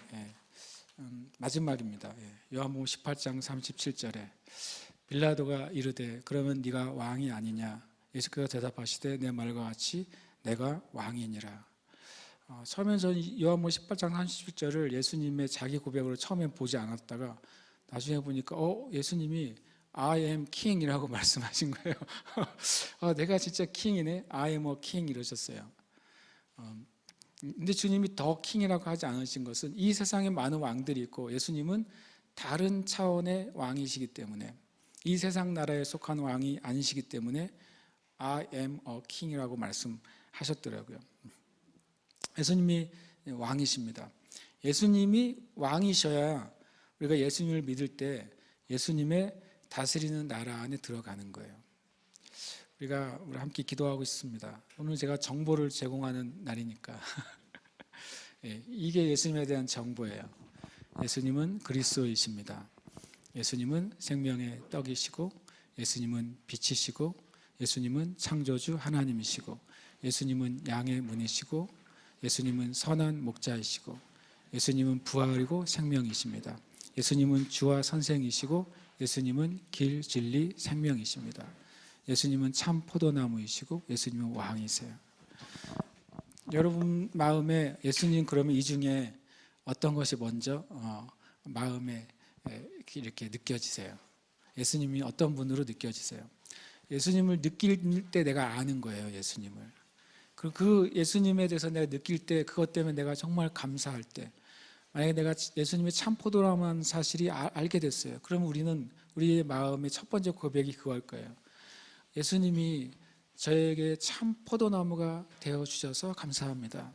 마지막입니다. 요한복음 18장 37절에 빌라도가 이르되 그러면 네가 왕이 아니냐? 예수께서 대답하시되 내 말과 같이 내가 왕이니라. 처음엔 저는 요한복음 18장 37절을 예수님의 자기 고백으로 처음엔 보지 않았다가 나중에 보니까 예수님이 I am king이라고 말씀하신 거예요. 내가 진짜 킹이네. I am a king 이러셨어요. 근데 주님이 더 킹이라고 하지 않으신 것은 이 세상에 많은 왕들이 있고 예수님은 다른 차원의 왕이시기 때문에 이 세상 나라에 속한 왕이 아니시기 때문에 I am a king이라고 말씀하셨더라고요. 예수님이 왕이십니다. 예수님이 왕이셔야 우리가 예수님을 믿을 때 예수님의 다스리는 나라 안에 들어가는 거예요. 우리가 함께 기도하고 있습니다. 오늘 제가 정보를 제공하는 날이니까 이게 예수님에 대한 정보예요. 예수님은 그리스도이십니다. 예수님은 생명의 떡이시고 예수님은 빛이시고 예수님은 창조주 하나님이시고 예수님은 양의 문이시고 예수님은 선한 목자이시고 예수님은 부활이고 생명이십니다. 예수님은 주와 선생이시고 예수님은 길, 진리, 생명이십니다. 예수님은 참 포도나무이시고 예수님은 왕이세요. 여러분 마음에 예수님 그러면 이 중에 어떤 것이 먼저 마음에 이렇게 느껴지세요? 예수님이 어떤 분으로 느껴지세요? 예수님을 느낄 때 내가 아는 거예요. 예수님을. 그리고 그 예수님에 대해서 내가 느낄 때 그것 때문에 내가 정말 감사할 때 만약에 내가 예수님의 참 포도라는 사실이 알게 됐어요. 그럼 우리는 우리의 마음의 첫 번째 고백이 그거일 거예요. 예수님이 저에게 참 포도나무가 되어주셔서 감사합니다.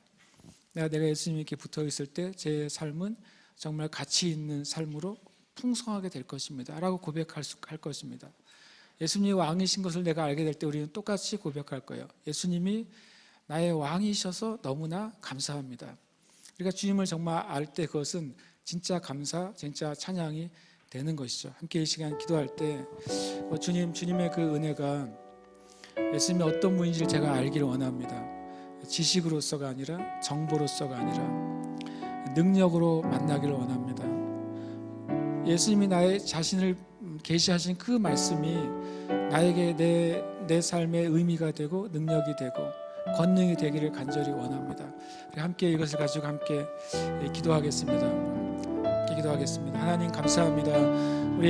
내가 예수님께 붙어 있을 때 제 삶은 정말 가치 있는 삶으로 풍성하게 될 것입니다 라고 고백할 것입니다. 예수님이 왕이신 것을 내가 알게 될 때 우리는 똑같이 고백할 거예요. 예수님이 나의 왕이셔서 너무나 감사합니다. 우리가 주님을 정말 알 때 그것은 진짜 감사, 진짜 찬양이 되는 것이죠. 함께 이 시간 기도할 때 주님의 그 은혜가 예수님이 어떤 분인지를 제가 알기를 원합니다. 지식으로서가 아니라 정보로서가 아니라 능력으로 만나기를 원합니다. 예수님이 나의 자신을 계시하신 그 말씀이 나에게 내 삶의 의미가 되고 능력이 되고 권능이 되기를 간절히 원합니다. 함께 이것을 가지고 함께 기도하겠습니다. 기도하겠습니다. 하나님 감사합니다. 우리